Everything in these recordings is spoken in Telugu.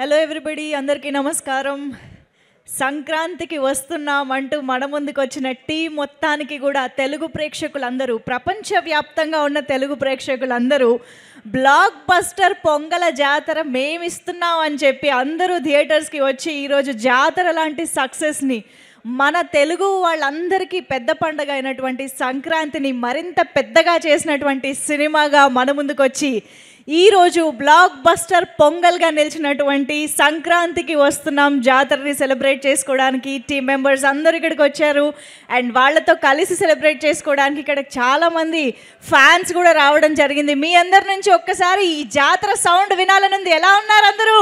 హలో ఎవ్రీబడి, అందరికీ నమస్కారం. సంక్రాంతికి వస్తున్నామంటూ మన ముందుకు వచ్చిన టీం మొత్తానికి కూడా తెలుగు ప్రేక్షకులందరూ, ప్రపంచవ్యాప్తంగా ఉన్న తెలుగు ప్రేక్షకులందరూ బ్లాక్ బస్టర్ పొంగల జాతర మేమిస్తున్నాం అని చెప్పి అందరూ థియేటర్స్కి వచ్చి ఈరోజు జాతర లాంటి సక్సెస్ని, మన తెలుగు వాళ్ళందరికీ పెద్ద పండుగ అయినటువంటి సంక్రాంతిని మరింత పెద్దగా చేసినటువంటి సినిమాగా మన ముందుకు వచ్చి ఈరోజు బ్లాక్ బస్టర్ పొంగల్గా నిలిచినటువంటి సంక్రాంతికి వస్తున్నాం జాతరని సెలబ్రేట్ చేసుకోవడానికి టీం మెంబర్స్ అందరూ ఇక్కడికి వచ్చారు. అండ్ వాళ్ళతో కలిసి సెలబ్రేట్ చేసుకోవడానికి ఇక్కడ చాలామంది ఫ్యాన్స్ కూడా రావడం జరిగింది. మీ అందరి నుంచి ఒక్కసారి ఈ జాతర సౌండ్ వినాలనుంది. ఎలా ఉన్నారు అందరూ?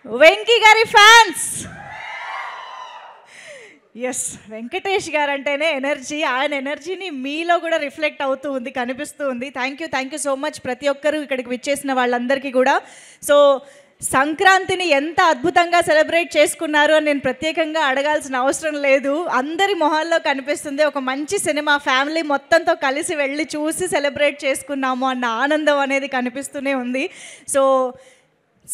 వెంకీ గారి ఫ్యాన్స్. ఎస్, వెంకటేష్ గారు అంటేనే ఎనర్జీ. ఆయన ఎనర్జీని మీలో కూడా రిఫ్లెక్ట్ అవుతూ ఉంది, కనిపిస్తూ ఉంది. థ్యాంక్ యూ సో మచ్ ప్రతి ఒక్కరూ ఇక్కడికి విచ్చేసిన వాళ్ళందరికీ కూడా. సో సంక్రాంతిని ఎంత అద్భుతంగా సెలబ్రేట్ చేసుకున్నారు అని నేను ప్రత్యేకంగా అడగాల్సిన అవసరం లేదు. అందరి మొహాల్లో కనిపిస్తుంది. ఒక మంచి సినిమా ఫ్యామిలీ మొత్తంతో కలిసి వెళ్ళి చూసి సెలబ్రేట్ చేసుకున్నాము అన్న ఆనందం అనేది కనిపిస్తూనే ఉంది. సో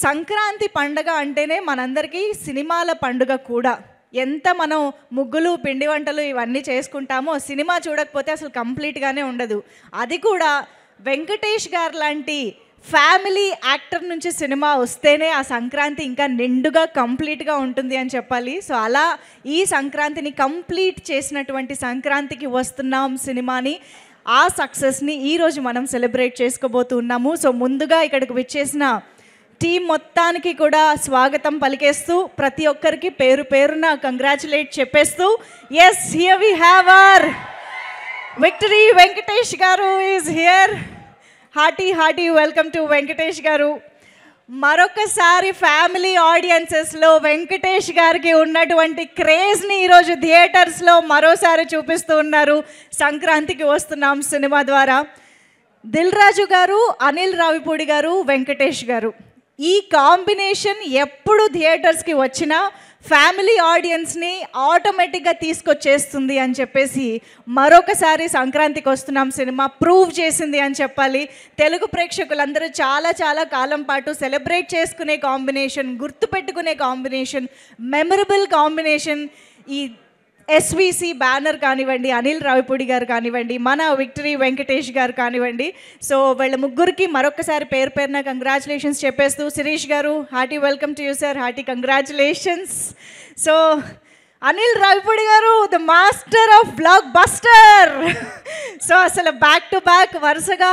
సంక్రాంతి పండుగ అంటేనే మనందరికీ సినిమాల పండుగ కూడా. ఎంత మనం ముగ్గులు, పిండి వంటలు ఇవన్నీ చేసుకుంటామో సినిమా చూడకపోతే అసలు కంప్లీట్గానే ఉండదు. అది కూడా వెంకటేష్ గారు లాంటి ఫ్యామిలీ యాక్టర్ నుంచి సినిమా వస్తేనే ఆ సంక్రాంతి ఇంకా నిండుగా కంప్లీట్గా ఉంటుంది అని చెప్పాలి. సో అలా ఈ సంక్రాంతిని కంప్లీట్ చేసినటువంటి సంక్రాంతికి వస్తున్నాం సినిమాని, ఆ సక్సెస్ని ఈరోజు మనం సెలబ్రేట్ చేసుకోబోతున్నాము. సో ముందుగా ఇక్కడికి విచ్చేసిన టీం మొత్తానికి కూడా స్వాగతం పలికేస్తూ ప్రతి ఒక్కరికి పేరు పేరున కంగ్రాచులేట్ చెప్పేస్తూ, yes, here we have our victory. Venkatesh garu is here. Hearty welcome to Venkatesh garu. మరొకసారి ఫ్యామిలీ ఆడియన్సెస్లో వెంకటేష్ గారికి ఉన్నటువంటి క్రేజ్ని ఈరోజు థియేటర్స్లో మరోసారి చూపిస్తూ ఉన్నారు సంక్రాంతికి వస్తున్నాం సినిమా ద్వారా. దిల్ రాజు గారు, అనిల్ రావిపూడి గారు, వెంకటేష్ గారు, ఈ కాంబినేషన్ ఎప్పుడు థియేటర్స్కి వచ్చినా ఫ్యామిలీ ఆడియన్స్ని ఆటోమేటిక్గా తీసుకొచ్చేస్తుంది అని చెప్పేసి మరొకసారి సంక్రాంతికి వస్తున్నాం సినిమా ప్రూవ్ చేసింది అని చెప్పాలి. తెలుగు ప్రేక్షకులందరూ చాలా కాలం పాటు సెలబ్రేట్ చేసుకునే కాంబినేషన్, గుర్తుపెట్టుకునే కాంబినేషన్, మెమరబుల్ కాంబినేషన్ ఈ ఎస్విసి బ్యానర్ కానివ్వండి, అనిల్ రావిపూడి గారు కానివ్వండి, మన విక్టరీ వెంకటేష్ గారు కానివ్వండి. సో వీళ్ళ ముగ్గురికి మరొకసారి పేరు పేరున కంగ్రాచులేషన్స్ చెప్పేస్తూ, Shirish garu, hearty welcome to you sir, hearty congratulations. So Anil Ravipudi garu, the master of blockbuster. So అసలు బ్యాక్ టు బ్యాక్ వరుసగా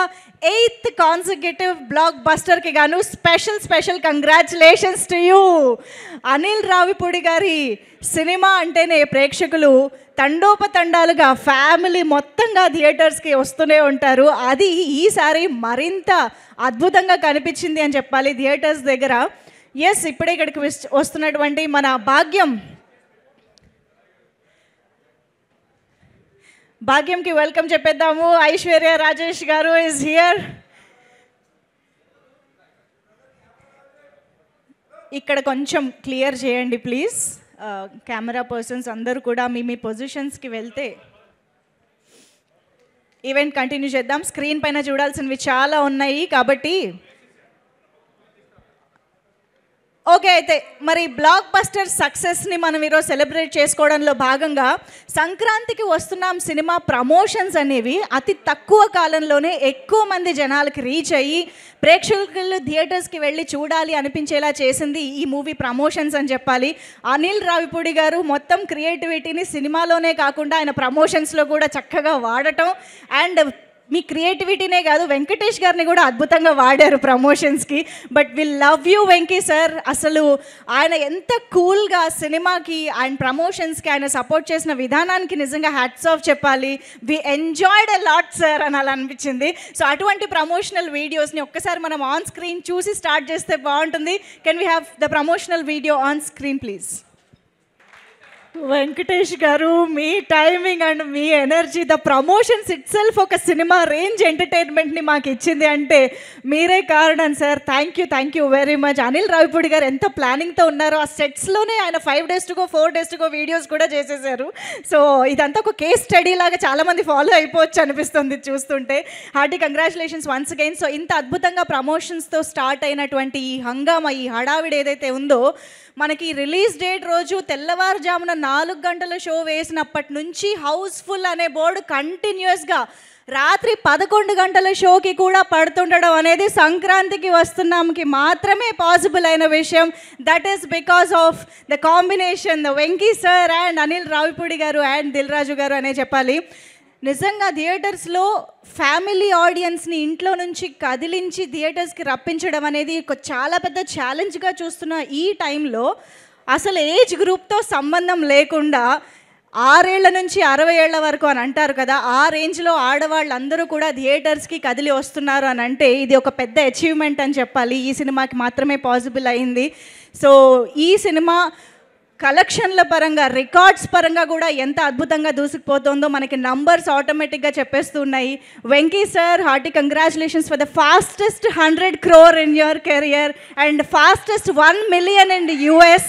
8th కాన్సిక్యూటివ్ బ్లాక్ బస్టర్కి గాను special congratulations to you. Anil Ravipudi గారి సినిమా అంటేనే ప్రేక్షకులు తండోపతండాలుగా ఫ్యామిలీ మొత్తంగా థియేటర్స్కి వస్తూనే ఉంటారు. అది ఈసారి మరింత అద్భుతంగా కనిపించింది అని చెప్పాలి థియేటర్స్ దగ్గర. ఎస్, ఇప్పుడే ఇక్కడికి వస్తున్నటువంటి మన భాగ్యంకి వెల్కమ్ చెప్పేద్దాము. ఐశ్వర్య రాజేష్ గారు ఈజ్ హియర్. ఇక్కడ కొంచెం క్లియర్ చేయండి ప్లీజ్. కెమెరా పర్సన్స్ అందరూ కూడా మీ పొజిషన్స్కి వెళ్తే ఈవెంట్ కంటిన్యూ చేద్దాం. స్క్రీన్ పైన చూడాల్సినవి చాలా ఉన్నాయి కాబట్టి. ఓకే, అయితే మరి బ్లాక్ బస్టర్ సక్సెస్ని మనం ఈరోజు సెలబ్రేట్ చేసుకోవడంలో భాగంగా సంక్రాంతికి వస్తున్నాం సినిమా ప్రమోషన్స్ అనేవి అతి తక్కువ కాలంలోనే ఎక్కువ మంది జనాలకి రీచ్ అయ్యి ప్రేక్షకులు థియేటర్స్కి వెళ్ళి చూడాలి అనిపించేలా చేసింది ఈ మూవీ ప్రమోషన్స్ అని చెప్పాలి. అనిల్ రావిపూడి గారు మొత్తం క్రియేటివిటీని సినిమాలోనే కాకుండా ఆయన ప్రమోషన్స్లో కూడా చక్కగా వాడటం, అండ్ మీ క్రియేటివిటీనే కాదు వెంకటేష్ గారిని కూడా అద్భుతంగా వాడారు ప్రమోషన్స్కి. But will love you Venky sir. అసలు ఆయన ఎంత కూల్గా సినిమాకి అండ్ ప్రమోషన్స్కి ఆయన సపోర్ట్ చేసిన విధానానికి నిజంగా హ్యాట్స్ ఆఫ్ చెప్పాలి. We enjoyed a lot sir అని అలా అనిపించింది. సో అటువంటి ప్రమోషనల్ వీడియోస్ని ఒక్కసారి మనం ఆన్ స్క్రీన్ చూసి స్టార్ట్ చేస్తే బాగుంటుంది. Can we have the promotional video on screen please? Venkatesh garu, మీ టైమింగ్ అండ్ మీ energy, the promotions itself ఒక సినిమా రేంజ్ ఎంటర్టైన్మెంట్ని మాకు ఇచ్చింది అంటే మీరే కారణం sir. Thank you very much. Anil Ravipudi garu ఎంత ప్లానింగ్తో ఉన్నారో, ఆ సెట్స్లోనే ఆయన 5 days to go 4 days to go videos కూడా చేసేసారు. సో ఇదంతా ఒక కేస్ స్టడీ లాగా చాలామంది ఫాలో అయిపోవచ్చు అనిపిస్తుంది చూస్తుంటే. Hearty congratulations once again. So ఇంత అద్భుతంగా ప్రమోషన్స్తో స్టార్ట్ అయినటువంటి ఈ హంగామా, ఈ హడావిడి ఏదైతే ఉందో, మనకి రిలీజ్ డేట్ రోజు తెల్లవారుజామున 4 గంటల షో వేసినప్పటి నుంచి హౌస్ఫుల్ అనే బోర్డు కంటిన్యూస్గా రాత్రి 11 గంటల షోకి కూడా పడుతుండడం అనేది సంక్రాంతికి వస్తున్నాంకి మాత్రమే పాసిబుల్ అయిన విషయం. That is because of the combination, the Venky sir and Anil Ravipudi గారు అండ్ దిల్ రాజు గారు అనే చెప్పాలి. నిజంగా థియేటర్స్లో ఫ్యామిలీ ఆడియన్స్ని ఇంట్లో నుంచి కదిలించి థియేటర్స్కి రప్పించడం అనేది చాలా పెద్ద ఛాలెంజ్గా చూస్తున్న ఈ టైంలో అసలు ఏజ్ గ్రూప్తో సంబంధం లేకుండా 6 ఏళ్ల నుంచి 60 ఏళ్ల వరకు అని అంటారు కదా, ఆ రేంజ్లో ఆడవాళ్ళందరూ కూడా థియేటర్స్కి కదిలి వస్తున్నారు అని అంటే ఇది ఒక పెద్ద అచీవ్మెంట్ అని చెప్పాలి. ఈ సినిమాకి మాత్రమే పాసిబుల్ అయింది. సో ఈ సినిమా కలెక్షన్ల పరంగా, రికార్డ్స్ పరంగా కూడా ఎంత అద్భుతంగా దూసుకుపోతుందో మనకి నంబర్స్ ఆటోమేటిక్గా చెప్పేస్తున్నాయి. Venky sir, hearty congratulations for the fastest 100 crore in your career and fastest 1 million in US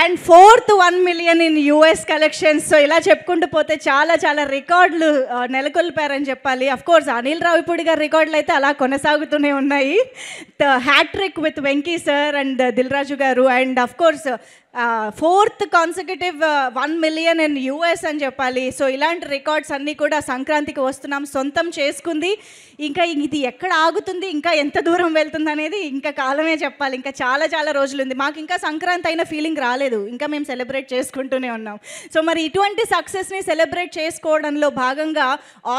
and 4th 1 million in US collections. So ఇలా చెప్పుకుంటూ పోతే చాలా రికార్డులు నెలకొల్పారని చెప్పాలి. అఫ్కోర్స్ అనిల్ రావిపూడి గారి రికార్డులు అయితే అలా కొనసాగుతూనే ఉన్నాయి. The hat trick with Venky sir and Dil Raju garu and of course 4th consecutive 1 million in US అని చెప్పాలి. సో ఇలాంటి రికార్డ్స్ అన్నీ కూడా సంక్రాంతికి వస్తున్నాం సొంతం చేసుకుంది. ఇంకా ఇది ఎక్కడ ఆగుతుంది, ఇంకా ఎంత దూరం వెళ్తుంది అనేది ఇంకా కాలమే చెప్పాలి. ఇంకా చాలా రోజులు ఉంది. మాకు ఇంకా సంక్రాంతి అయిన ఫీలింగ్ రాలేదు, ఇంకా మేము సెలబ్రేట్ చేసుకుంటూనే ఉన్నాం. సో మరి ఇటువంటి సక్సెస్ని సెలబ్రేట్ చేసుకోవడంలో భాగంగా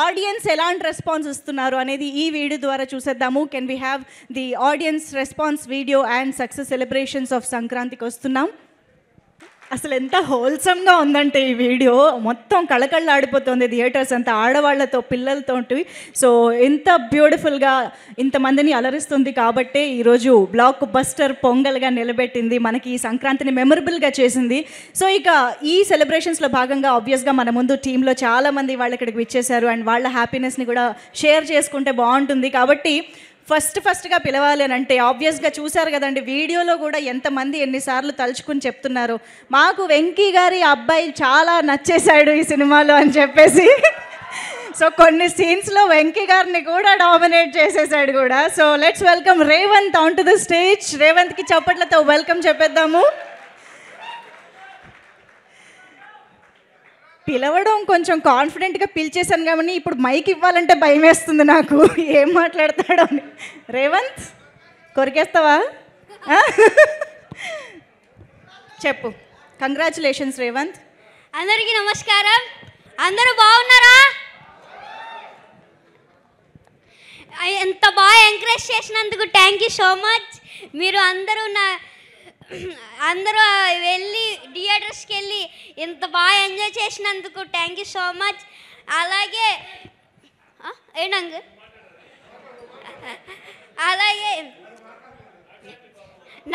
ఆడియన్స్ ఎలాంటి రెస్పాన్స్ ఇస్తున్నారు అనేది ఈ వీడియో ద్వారా చూసేద్దాము. Can we have the audience response video and success celebrations of సంక్రాంతికి వస్తున్నాం. అసలు ఎంత హోల్సమ్గా ఉందంటే ఈ వీడియో మొత్తం కళకళలాడిపోతుంది థియేటర్స్ అంతా, ఆడవాళ్లతో పిల్లలతో. సో ఎంత బ్యూటిఫుల్గా ఇంతమందిని అలరిస్తుంది కాబట్టే ఈరోజు బ్లాక్ బస్టర్ పొంగల్గా నిలబెట్టింది, మనకి ఈ సంక్రాంతిని మెమరబుల్గా చేసింది. సో ఇక ఈ సెలబ్రేషన్స్లో భాగంగా ఆబ్వియస్గా మన ముందు టీంలో చాలామంది వాళ్ళు ఇక్కడికి విచ్చేశారు అండ్ వాళ్ళ హ్యాపీనెస్ని కూడా షేర్ చేసుకుంటే బాగుంటుంది. కాబట్టి ఫస్ట్గా పిలవాలి అని అంటే ఆబ్వియస్గా చూశారు కదండి వీడియోలో కూడా ఎంతమంది ఎన్నిసార్లు తలుచుకుని చెప్తున్నారు, మాకు వెంకీ గారి అబ్బాయి చాలా నచ్చేశాడు ఈ సినిమాలో అని చెప్పేసి. సో కొన్ని సీన్స్లో వెంకీ గారిని కూడా డామినేట్ చేసేసాడు కూడా. So let's welcome Revanth on to the stage. రేవంత్కి చప్పట్లతో వెల్కమ్ చెప్పేద్దాము. పిలవడం కొంచెం కాన్ఫిడెంట్గా పిలిచేశాను కాబట్టి ఇప్పుడు మైక్ ఇవ్వాలంటే భయం వేస్తుంది నాకు, ఏం మాట్లాడతాడో అని. రేవంత్ కొరికేస్తావా? చెప్పు. కంగ్రాచులేషన్స్ రేవంత్. అందరికీ నమస్కారం. అందరూ బాగున్నారా? ఎంత బాగా ఎంకరేజ్ చేసినందుకు థ్యాంక్ యూ సో మచ్. మీరు అందరూ వెళ్ళి థియేటర్స్కి వెళ్ళి ఇంత బాగా ఎంజాయ్ చేసినందుకు థ్యాంక్ యూ సో మచ్. అలాగే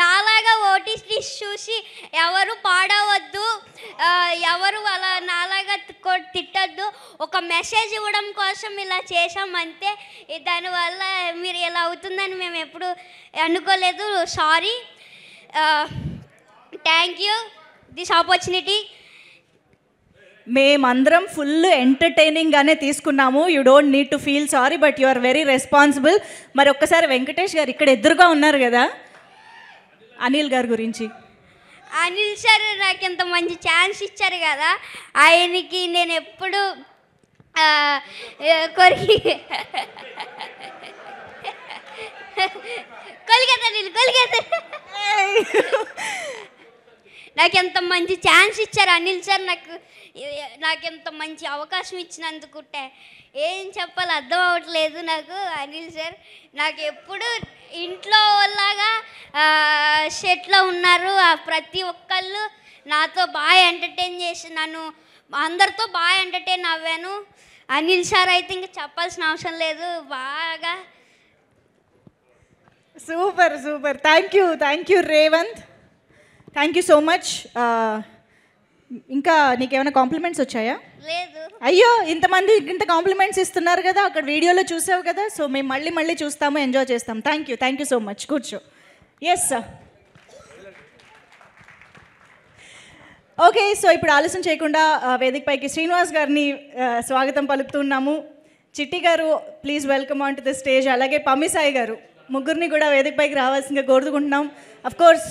నాలాగా ఓటీటీ చూసి ఎవరు పాడవద్దు, ఎవరు అలా నాలాగా తిట్టద్దు. ఒక మెసేజ్ ఇవ్వడం కోసం ఇలా చేసాం అంతే. దానివల్ల మీరు ఇలా అవుతుందని మేము ఎప్పుడు అనుకోలేదు. Sorry. Thank you this opportunity. మేమందరం ఫుల్ ఎంటర్టైనింగ్గానే తీసుకున్నాము. You don't need to feel sorry, but you are very responsible. మరి ఒక్కసారి వెంకటేష్ గారు ఇక్కడ ఎదురుగా ఉన్నారు కదా, అనిల్ గారి గురించి. అనిల్ సార్ నాకు ఇంత మంచి ఛాన్స్ ఇచ్చారు కదా, ఆయనకి నేను ఎప్పుడు నాకు ఎంత మంచి ఛాన్స్ ఇచ్చారు అనిల్ సార్. నాకు ఎంత మంచి అవకాశం ఇచ్చినందుకు ఏం చెప్పాలి అర్థం అవ్వట్లేదు నాకు. అనిల్ సార్ నాకు ఎప్పుడు ఇంట్లో లాగా సెట్లో ఉన్నారు. ప్రతి ఒక్కళ్ళు నాతో బాగా ఎంటర్టైన్ చేసి నన్ను అందరితో బాగా ఎంటర్టైన్ అవ్వాను. అనిల్ సార్ అయితే ఇంకా చెప్పాల్సిన అవసరం లేదు. బాగా super. Thank you Revanth. Thank you so much. ఇంకా నీకేమైనా కాంప్లిమెంట్స్ వచ్చాయా? లేదు. అయ్యో, ఇంతమంది ఇంత కాంప్లిమెంట్స్ ఇస్తున్నారు కదా, అక్కడ వీడియోలో చూసావు కదా. సో మేము మళ్ళీ చూస్తాము, ఎంజాయ్ చేస్తాం. Thank you so much. కూర్చో. Yes sir. ఓకే, సో ఇప్పుడు ఆలస్యం చేయకుండా వేదిక పైకి శ్రీనివాస్ గారిని స్వాగతం పలుకుతున్నాము. చిట్టి గారు please welcome on to the stage. అలాగే పమ్మిసాయి గారు, ముగ్గురిని కూడా వేదిక పైకి రావాల్సిందిగా కోరుకుంటున్నాం. అఫ్ కోర్స్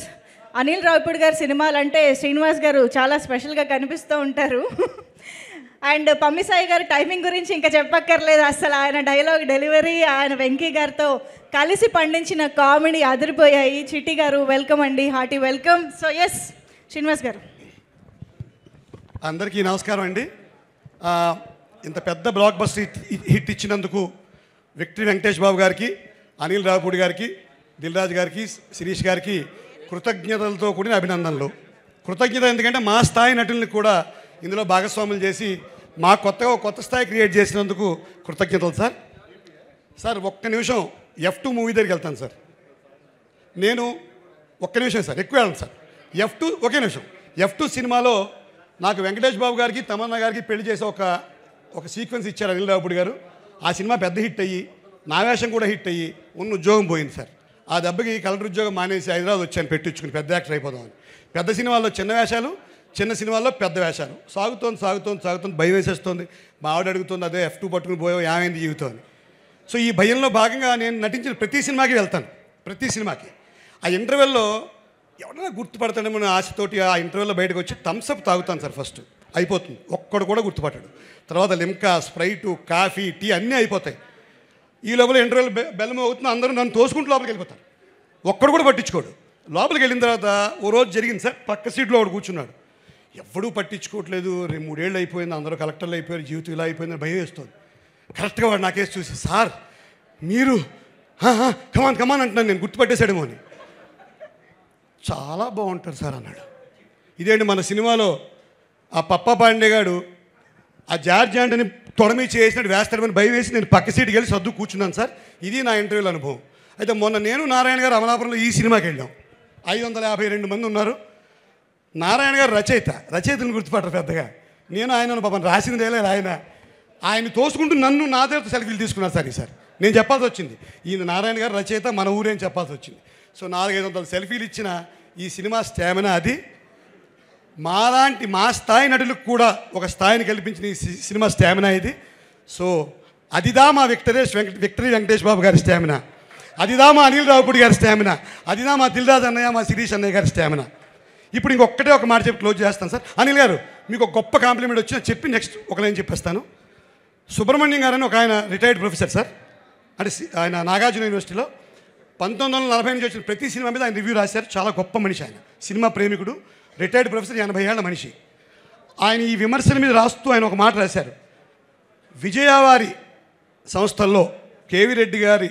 అనిల్ రావిపూడి గారి సినిమాలు అంటే శ్రీనివాస్ గారు చాలా స్పెషల్గా కనిపిస్తూ ఉంటారు. అండ్ పమ్మిసాయి గారి టైమింగ్ గురించి ఇంకా చెప్పక్కర్లేదు. అసలు ఆయన డైలాగ్ డెలివరీ, ఆయన వెంకీ గారితో కలిసి పండించిన కామెడీ అదిరిపోయాయి. చిట్టి గారు వెల్కమ్ అండి, hearty welcome. So yes Srinivas గారు. అందరికీ నమస్కారం అండి. ఇంత పెద్ద బ్లాక్ బస్టర్ హిట్ ఇచ్చినందుకు విక్టరీ వెంకటేష్ బాబు గారికి, అనిల్ రావిపూడి గారికి, దిల్ రాజు గారికి, శిరీష్ గారికి కృతజ్ఞతలతో కూడిన అభినందనలు. కృతజ్ఞత ఎందుకంటే మా స్థాయి నటుల్ని కూడా ఇందులో భాగస్వాములు చేసి మా కొత్త స్థాయి క్రియేట్ చేసినందుకు కృతజ్ఞతలు సార్. సార్ ఒక్క నిమిషం F2 మూవీ దగ్గరికి వెళ్తాను సార్. నేను ఒక్క నిమిషం సార్, ఎక్కువ వెళ్ళను సార్. ఒకే నిమిషం. F2 సినిమాలో నాకు వెంకటేష్ బాబు గారికి, తమన్నా గారికి పెళ్లి చేసి ఒక సీక్వెన్స్ ఇచ్చారు అనిల్ రావిపూడి గారు. ఆ సినిమా పెద్ద హిట్ అయ్యి నా వేషం కూడా హిట్ అయ్యి ఉన్న ఉద్యోగం పోయింది సార్. ఆ దెబ్బకి కలెక్టర్ ఉద్యోగం మానేసి హైదరాబాద్ వచ్చాను పెట్టించుకుని పెద్ద యాక్టర్ అయిపోదామని. పెద్ద సినిమాల్లో చిన్న వేషాలు, చిన్న సినిమాల్లో పెద్ద వేషాలు. సాగుతోంది భయం వేసేస్తుంది. మా ఆవిడ అడుగుతుంది, అదే F2 పట్టుకుని పోయావు, ఏమైంది జీవితం అని. సో ఈ భయంలో భాగంగా నేను నటించిన ప్రతి సినిమాకి వెళ్తాను. ప్రతి సినిమాకి ఆ ఇంటర్వెల్లో ఎవరైనా గుర్తుపడతాడేమో ఆశతోటి ఆ ఇంటర్వ్యూలో బయటకు వచ్చి థమ్స్అప్ తాగుతాను సార్. ఫస్ట్ అయిపోతుంది, ఒక్కడు కూడా గుర్తుపట్టాడు. తర్వాత లిమ్కా, స్ప్రైటు, కాఫీ, టీ అన్నీ అయిపోతాయి. ఈ లోపల ఇంటర్వ్యూలో బెల్లం అవుతుంది, అందరూ నన్ను తోసుకుంటూ లోపలికి వెళ్ళిపోతారు. ఒక్కడు కూడా పట్టించుకోడు. లోపలికి వెళ్ళిన తర్వాత ఓ రోజు జరిగింది సార్, పక్క సీట్లో ఒకడు కూర్చున్నాడు. ఎవడూ పట్టించుకోవట్లేదు. 3 ఏళ్ళు అయిపోయింది, అందరూ కలెక్టర్లు అయిపోయారు, జీవితం ఇలా అయిపోయిందని భయం వేస్తుంది. కరెక్ట్గా వాడు నాకేసి చూసి, సార్ మీరు కమాన్ అంటున్నాను, నేను గుర్తుపట్టేశాడేమో అని. చాలా బాగుంటారు సార్ అన్నాడు. ఇదేంటి మన సినిమాలో ఆ పప్పా పాండే గారు ఆ జార్జ్ యాంటనీ తొడమి చేసినట్టు వేస్తాడమని భయం వేసి నేను పక్క సీటుకి వెళ్ళి సర్దు కూర్చున్నాను సార్. ఇది నా ఇంటర్వ్యూల అనుభవం. అయితే మొన్న నేను నారాయణ గారు అమలాపురంలో ఈ సినిమాకి వెళ్ళాం. 552 మంది ఉన్నారు. నారాయణ గారు రచయితను గుర్తుపట్టరు పెద్దగా. నేను ఆయన పాపం రాసినదేలే ఆయన తోసుకుంటూ నన్ను నా దగ్గర సెల్ఫీలు తీసుకున్నారు సార్. ఈసారి నేను చెప్పాల్సి వచ్చింది, ఈయన నారాయణ గారు రచయిత, మన ఊరే అని చెప్పాల్సి వచ్చింది. సో 400-500 సెల్ఫీలు ఇచ్చిన ఈ సినిమా స్టామినా అది. మా స్థాయి నటులకు కూడా ఒక స్థాయిని కల్పించిన ఈ సినిమా స్టామినా ఇది. సో అదిదా మా విక్టరీ వెంకటేష్ బాబు గారి స్టామినా, అదిదా మా అనిల్ రావిపూడి గారి స్టామినా, అదిదా మా దిల్ రాజు అన్నయ్య, మా శిరీష్ అన్నయ్య గారి స్టామినా. ఇప్పుడు ఇంకొక్కటే ఒక మాట చెప్పి క్లోజ్ చేస్తాను సార్. అనిల్ గారు మీకు ఒక గొప్ప కాంప్లిమెంట్ వచ్చిన చెప్పి నెక్స్ట్ ఒక లైన్ చెప్పేస్తాను. సుబ్రహ్మణ్యం గారని ఒక ఆయన రిటైర్డ్ ప్రొఫెసర్ సార్, అంటే ఆయన నాగార్జున యూనివర్సిటీలో 1940 నుంచి వచ్చిన ప్రతి సినిమా మీద ఆయన రివ్యూ రాశారు. చాలా గొప్ప మనిషి ఆయన, సినిమా ప్రేమికుడు, రిటైర్డ్ ప్రొఫెసర్, 80 ఏళ్ల మనిషి. ఆయన ఈ విమర్శల మీద రాస్తూ ఆయన ఒక మాట రాశారు. విజయవారి సంస్థల్లో కేవీ రెడ్డి గారి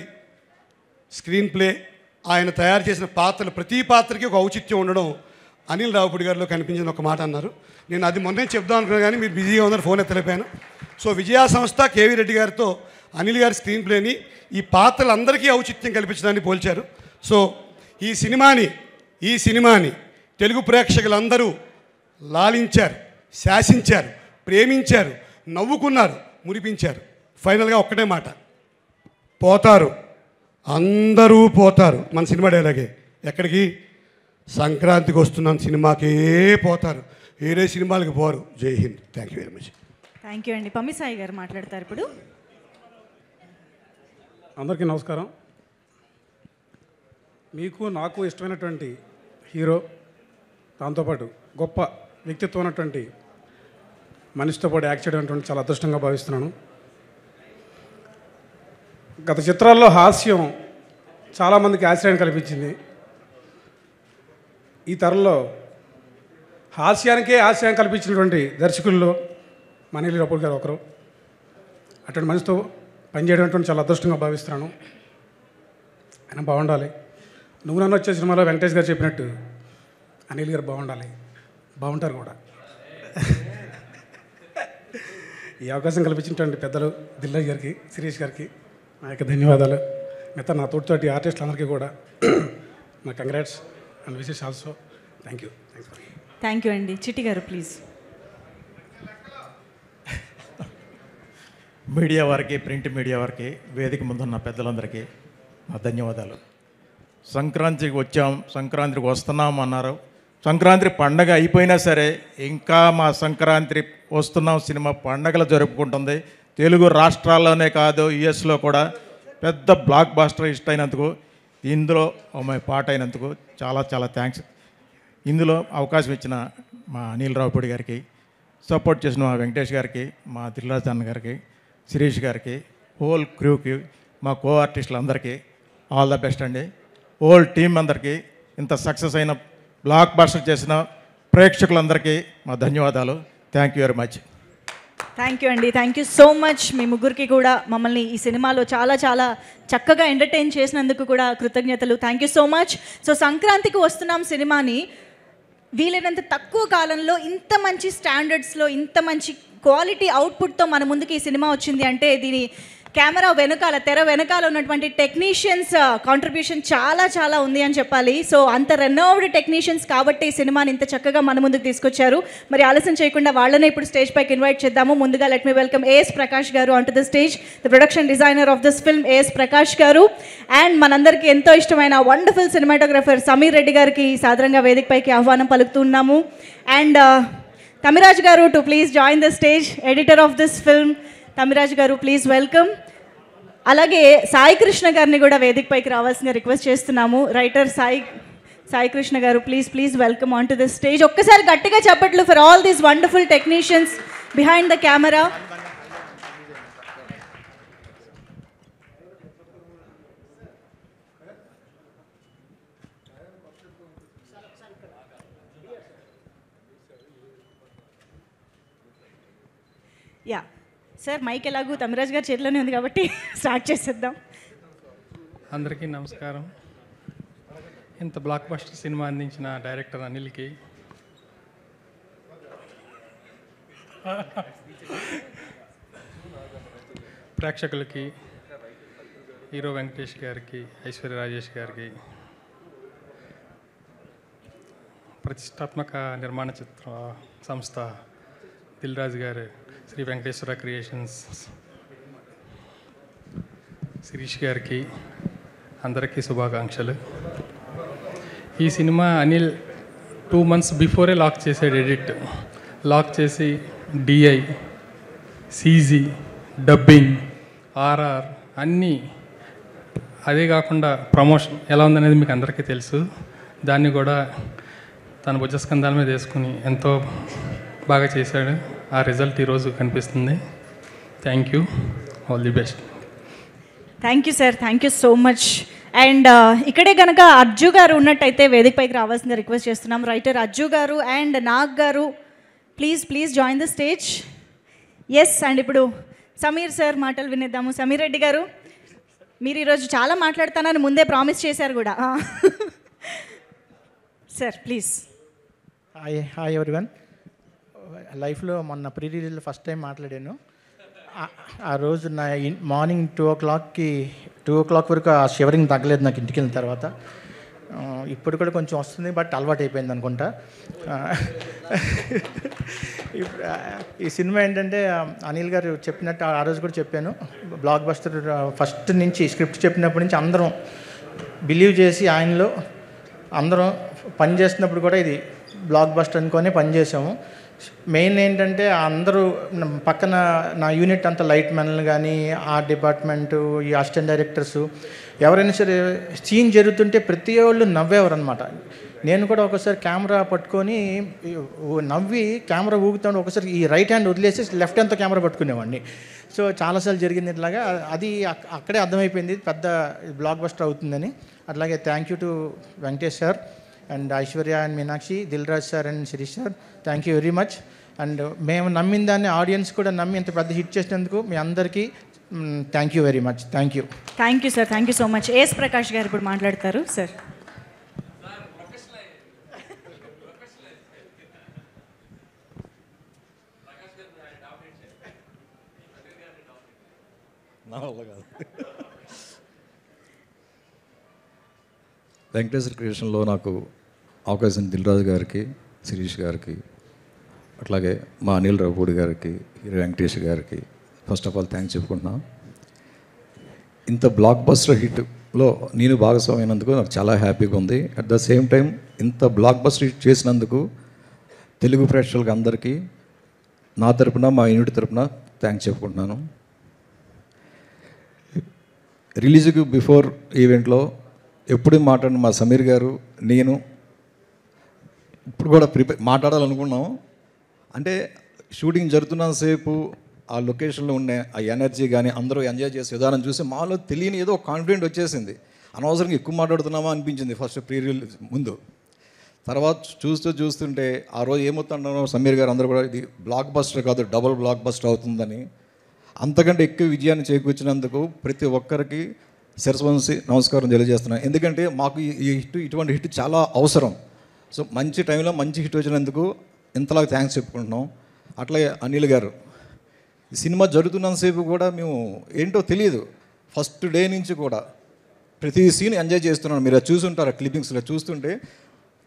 స్క్రీన్ ప్లే, ఆయన తయారు చేసిన పాత్రలు ప్రతి పాత్రకి ఒక ఔచిత్యం ఉండడం అనిల్ రావిపూడి గారిలో కనిపించిన ఒక మాట అన్నారు. నేను అది మొన్నే చెప్దాం అనుకున్నాను కానీ మీరు బిజీగా ఉన్నారు, ఫోన్ ఎత్తలేపాను. సో విజయ సంస్థ కేవీ రెడ్డి గారితో అనిల్ గారి స్క్రీన్ ప్లేని ఈ పాత్రలందరికీ ఔచిత్యం కల్పించడాన్ని పోల్చారు. సో ఈ సినిమాని తెలుగు ప్రేక్షకులందరూ లాలించారు, శాసించారు, ప్రేమించారు, నవ్వుకున్నారు, మురిపించారు. ఫైనల్గా ఒక్కటే మాట, పోతారు, అందరూ పోతారు. మన సినిమా డైలాగే. ఎక్కడికి? సంక్రాంతికి వస్తున్నాను సినిమాకే పోతారు, వేరే సినిమాలకి పోరు. జై Hind. Thank you very much. Thank you అండి. పమ్మిసాయి గారు మాట్లాడతారు ఇప్పుడు. అందరికీ నమస్కారం. మీకు నాకు ఇష్టమైనటువంటి హీరో, దాంతోపాటు గొప్ప వ్యక్తిత్వం ఉన్నటువంటి మనిషితో పాటు యాక్ట్ చేయడం చాలా అదృష్టంగా భావిస్తున్నాను. గత చిత్రాల్లో హాస్యం చాలామందికి ఆశ్రయం కల్పించింది. ఈ తరంలో హాస్యానికే ఆశ్రయం కల్పించినటువంటి దర్శకుల్లో అనిల్ రావిపూడి గారు ఒకరు. అటువంటి మనిషితో పనిచేయడం చాలా అదృష్టంగా భావిస్తున్నాను. ఆయన బాగుండాలి. నువ్వు నన్ను వచ్చే సినిమాలో వెంకటేష్ గారు చెప్పినట్టు అనిల్ గారు బాగుండాలి, బాగుంటారు కూడా. ఈ అవకాశం కల్పించినటువంటి పెద్దలు దిల్ గారికి, శిరీష్ గారికి నా యొక్క ధన్యవాదాలు. మిగతా నా తోటి ఆర్టిస్టులందరికీ కూడా నా congrats and wishes also. Thank you. Thank you అండి. చిట్టి గారు ప్లీజ్. మీడియా వారికి, ప్రింట్ మీడియా వారికి, వేదిక ముందున్న పెద్దలందరికీ నా ధన్యవాదాలు. సంక్రాంతికి వచ్చాం, సంక్రాంతికి వస్తున్నాం అన్నారు. సంక్రాంతి పండగ అయిపోయినా సరే ఇంకా మా సంక్రాంతి వస్తున్నాం సినిమా పండగలు జరుపుకుంటుంది. తెలుగు రాష్ట్రాల్లోనే కాదు, యుఎస్లో కూడా పెద్ద బ్లాక్ బాస్టర్ హిట్ అయినందుకు, ఇందులో మా పాట అయినందుకు చాలా చాలా థ్యాంక్స్. ఇందులో అవకాశం ఇచ్చిన మా అనిల్ రావుపూడి గారికి, సపోర్ట్ చేసిన మా వెంకటేష్ గారికి, మా దిల్రాజ్ అన్న గారికి, శిరీష్ గారికి, హోల్ క్రూకి, మా కో ఆర్టిస్టులందరికీ ఆల్ ద బెస్ట్ అండి. హోల్ టీం అందరికీ, ఇంత సక్సెస్ అయిన బ్లాక్ బాస్టర్ చేసిన ప్రేక్షకులందరికీ మా ధన్యవాదాలు. Thank you very much. Thank you అండి. Thank you so much. మీ ముగ్గురికి కూడా మమ్మల్ని ఈ సినిమాలో చాలా చాలా చక్కగా ఎంటర్టైన్ చేసినందుకు కూడా కృతజ్ఞతలు. Thank you so much. So సంక్రాంతికి వస్తున్నాం సినిమాని వీలైనంత తక్కువ కాలంలో ఇంత మంచి స్టాండర్డ్స్లో, ఇంత మంచి క్వాలిటీ అవుట్పుట్తో మన ముందుకి ఈ సినిమా వచ్చింది అంటే దీని కెమెరా వెనకాల, తెర వెనకాల ఉన్నటువంటి టెక్నీషియన్స్ కాంట్రిబ్యూషన్ చాలా చాలా ఉంది అని చెప్పాలి. సో అంత రెనోవ్డ్ టెక్నీషియన్స్ కాబట్టి ఈ సినిమాని ఇంత చక్కగా మన ముందుకు తీసుకొచ్చారు. మరి ఆలస్యం చేయకుండా వాళ్ళనే ఇప్పుడు స్టేజ్ పైకి ఇన్వైట్ చేద్దాము. ముందుగా let me welcome A S Prakash garu on to the stage, the production designer of this film A S Prakash garu. And మనందరికీ ఎంతో ఇష్టమైన వండర్ఫుల్ సినిమాటోగ్రఫర్ సమీర్ రెడ్డి గారికి సాదరంగా వేదికపైకి ఆహ్వానం పలుకుతున్నాము. అండ్ తమిరాజ్ గారు to please join the stage, editor of this film. Tamiraj గారు ప్లీజ్ వెల్కమ్. అలాగే సాయి కృష్ణ గారిని కూడా వేదికపైకి రావాల్సిన రిక్వెస్ట్ చేస్తున్నాము. Writer Sai Krishna garu please welcome on to this stage. ఒక్కసారి గట్టిగా చెప్పట్లు for all these wonderful technicians behind the camera. Yeah sir, mike ఎలాగూ తమిరాజ్ గారి చేతిలోనే ఉంది కాబట్టి స్టార్ట్ చేసేద్దాం. అందరికీ నమస్కారం. ఇంత బ్లాక్ బస్టర్ సినిమా అందించిన డైరెక్టర్ అనిల్కి, ప్రేక్షకులకి, హీరో వెంకటేష్ గారికి, ఐశ్వర్య రాజేష్ గారికి, ప్రతిష్టాత్మక నిర్మాణ చిత్ర సంస్థ దిల్రాజ్ గారు, శ్రీ వెంకటేశ్వర క్రియేషన్స్ శిరీష్ గారికి అందరికీ శుభాకాంక్షలు. ఈ సినిమా అనిల్ 2 months బిఫోరే లాక్ చేసాడు. ఎడిట్ లాక్ చేసి డిఐ, సీజీ, డబ్బింగ్, ఆర్ఆర్ అన్నీ, అదే కాకుండా ప్రమోషన్ ఎలా ఉందనేది మీకు అందరికీ తెలుసు. దాన్ని కూడా తన భుజస్కంధాల మీద వేసుకుని ఎంతో బాగా చేశాడు. ఆ రిజల్ట్ ఈరోజు కనిపిస్తుంది. Thank you, all the best. Thank you sir, thank you so much. And ఇక్కడే కనుక అర్జు గారు ఉన్నట్టయితే వేదికపైకి రావాల్సిందిగా రిక్వెస్ట్ చేస్తున్నాం. రైటర్ అర్జు గారు అండ్ నాగ్ గారు please join the stage. Yes, and ఇప్పుడు సమీర్ సార్ మాటలు వినేద్దాము. సమీర్ రెడ్డి గారు, మీరు ఈరోజు చాలా మాట్లాడతానని ముందే ప్రామిస్ చేశారు కూడా. Sir please. Hi everyone. లైఫ్లో మొన్న ప్రీ రిలీజ్లో ఫస్ట్ టైం మాట్లాడాను. ఆ రోజు నా మార్నింగ్ 2 o'clock వరకు ఆ షివరింగ్ తగ్గలేదు నాకు ఇంటికి వెళ్ళిన తర్వాత. ఇప్పుడు కూడా కొంచెం వస్తుంది, బట్ అలవాటు అయిపోయింది అనుకుంటా. ఈ సినిమా ఏంటంటే అనిల్ గారు చెప్పినట్టు ఆ రోజు కూడా చెప్పాను, బ్లాక్ బస్టర్ ఫస్ట్ నుంచి స్క్రిప్ట్ చెప్పినప్పటి నుంచి అందరం బిలీవ్ చేసి ఆయనలో అందరం పనిచేస్తున్నప్పుడు కూడా ఇది బ్లాక్ బస్టర్ అనుకొని పనిచేసాము. మెయిన్ ఏంటంటే అందరూ పక్కన నా యూనిట్ అంతా లైట్ మెన్లు కానీ, ఆర్ట్ డిపార్ట్మెంటు, ఈ అసిస్టెంట్ డైరెక్టర్సు ఎవరైనా సరే సీన్ జరుగుతుంటే ప్రతి వాళ్ళు నవ్వేవారు అనమాట. నేను కూడా ఒకసారి కెమెరా పట్టుకొని నవ్వి కెమెరా ఊగుతాను, ఒకసారి ఈ రైట్ హ్యాండ్ వదిలేసి లెఫ్ట్ హ్యాండ్తో కెమెరా పట్టుకునేవాడిని. సో చాలాసార్లు జరిగింది ఇట్లాగా. అది అక్కడే అర్థమైపోయింది పెద్ద బ్లాక్ బస్టర్ అవుతుందని. అట్లాగే thank you to Venkatesh sir and Aishwarya and Meenakshi, Dilraj sir and Shirish sir, thank you very much. And మేము నమ్మిన దాన్ని ఆడియన్స్ కూడా నమ్మి ఇంత పెద్ద హిట్ చేసినందుకు మీ అందరికీ thank you very much. Thank you sir, thank you so much. AS Prakash గారు ఇప్పుడు మాట్లాడతారు. సార్ వెంకటేశ్వర క్రియేషన్లో నాకు అవకాశం దిల్రాజు గారికి, శిరీష్ గారికి, అట్లాగే మా అనిల్ రావుపూడి గారికి, హీరో వెంకటేష్ గారికి ఫస్ట్ ఆఫ్ ఆల్ థ్యాంక్స్ చెప్పుకుంటున్నాను. ఇంత బ్లాక్ బస్టర్ హిట్లో నేను భాగస్వామైనందుకు నాకు చాలా హ్యాపీగా ఉంది. అట్ ద సేమ్ టైం ఇంత బ్లాక్ బస్టర్ హిట్ చేసినందుకు తెలుగు ప్రేక్షకులకు అందరికీ నా తరపున, మా యూనిట్ తరపున థ్యాంక్స్ చెప్పుకుంటున్నాను. రిలీజ్కి బిఫోర్ ఈవెంట్లో ఎప్పుడు మాట్లాడిన మా సమీర్ గారు, నేను ఇప్పుడు కూడా మాట్లాడాలనుకున్నాం. అంటే షూటింగ్ జరుగుతున్నంతసేపు ఆ లొకేషన్లో ఉండే ఆ ఎనర్జీ కానీ అందరూ ఎంజాయ్ చేసే విధానం చూసి మాలో తెలియని ఏదో కాన్ఫిడెంట్ వచ్చేసింది. అనవసరంగా ఎక్కువ మాట్లాడుతున్నామా అనిపించింది ఫస్ట్ ప్రీ రిలీజ్ ముందు. తర్వాత చూస్తుంటే ఆ రోజు ఏమవుతుంటారో సమీర్ గారు అందరూ కూడా ఇది బ్లాక్ బస్టర్ కాదు, డబుల్ బ్లాక్ బస్టర్ అవుతుందని, అంతకంటే ఎక్కువ విజయాన్ని చేకూర్చినందుకు ప్రతి ఒక్కరికి శిరస్సు నమస్కారం తెలియజేస్తున్నాను. ఎందుకంటే మాకు ఈ హిట్, ఇటువంటి హిట్ చాలా అవసరం. సో మంచి టైంలో మంచి హిట్ వచ్చినందుకు ఇంతలా థ్యాంక్స్ చెప్పుకుంటున్నాం. అట్లాగే అనిల్ గారు, ఈ సినిమా జరుగుతున్నంతసేపు కూడా మేము ఏంటో తెలియదు, ఫస్ట్ డే నుంచి కూడా ప్రతి సీన్ ఎంజాయ్ చేస్తున్నాను. మీరు చూసుంటారు క్లిప్పింగ్స్లో చూస్తుంటే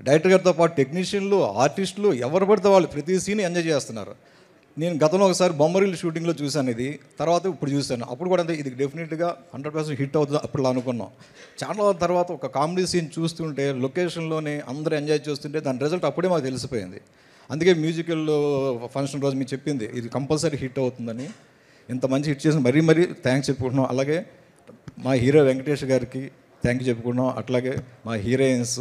డైరెక్టర్ గారితో పాటు టెక్నీషియన్లు, ఆర్టిస్టులు ఎవరు పడితే వాళ్ళు ప్రతి సీన్ ఎంజాయ్ చేస్తున్నారు. నేను గతంలో ఒకసారి బొమ్మరిల్లు షూటింగ్లో చూశాను ఇది, తర్వాత ఇప్పుడు చూశాను. అప్పుడు కూడా అంటే ఇది డెఫినెట్గా 100% హిట్ అవుతుంది అప్పుడు అనుకున్నాం. చాలా తర్వాత ఒక కామెడీ సీన్ చూస్తుంటే లొకేషన్లోనే అందరూ ఎంజాయ్ చేస్తుంటే దాని రిజల్ట్ అప్పుడే మాకు తెలిసిపోయింది. అందుకే మ్యూజికల్ ఫంక్షన్ రోజు మీరు చెప్పింది ఇది కంపల్సరీ హిట్ అవుతుందని. ఇంత మంచి హిట్ చేసిన మరీ థ్యాంక్స్ చెప్పుకుంటున్నాం. అలాగే మా హీరో వెంకటేష్ గారికి థ్యాంక్ యూ చెప్పుకుంటున్నాం. అట్లాగే మా హీరోయిన్స్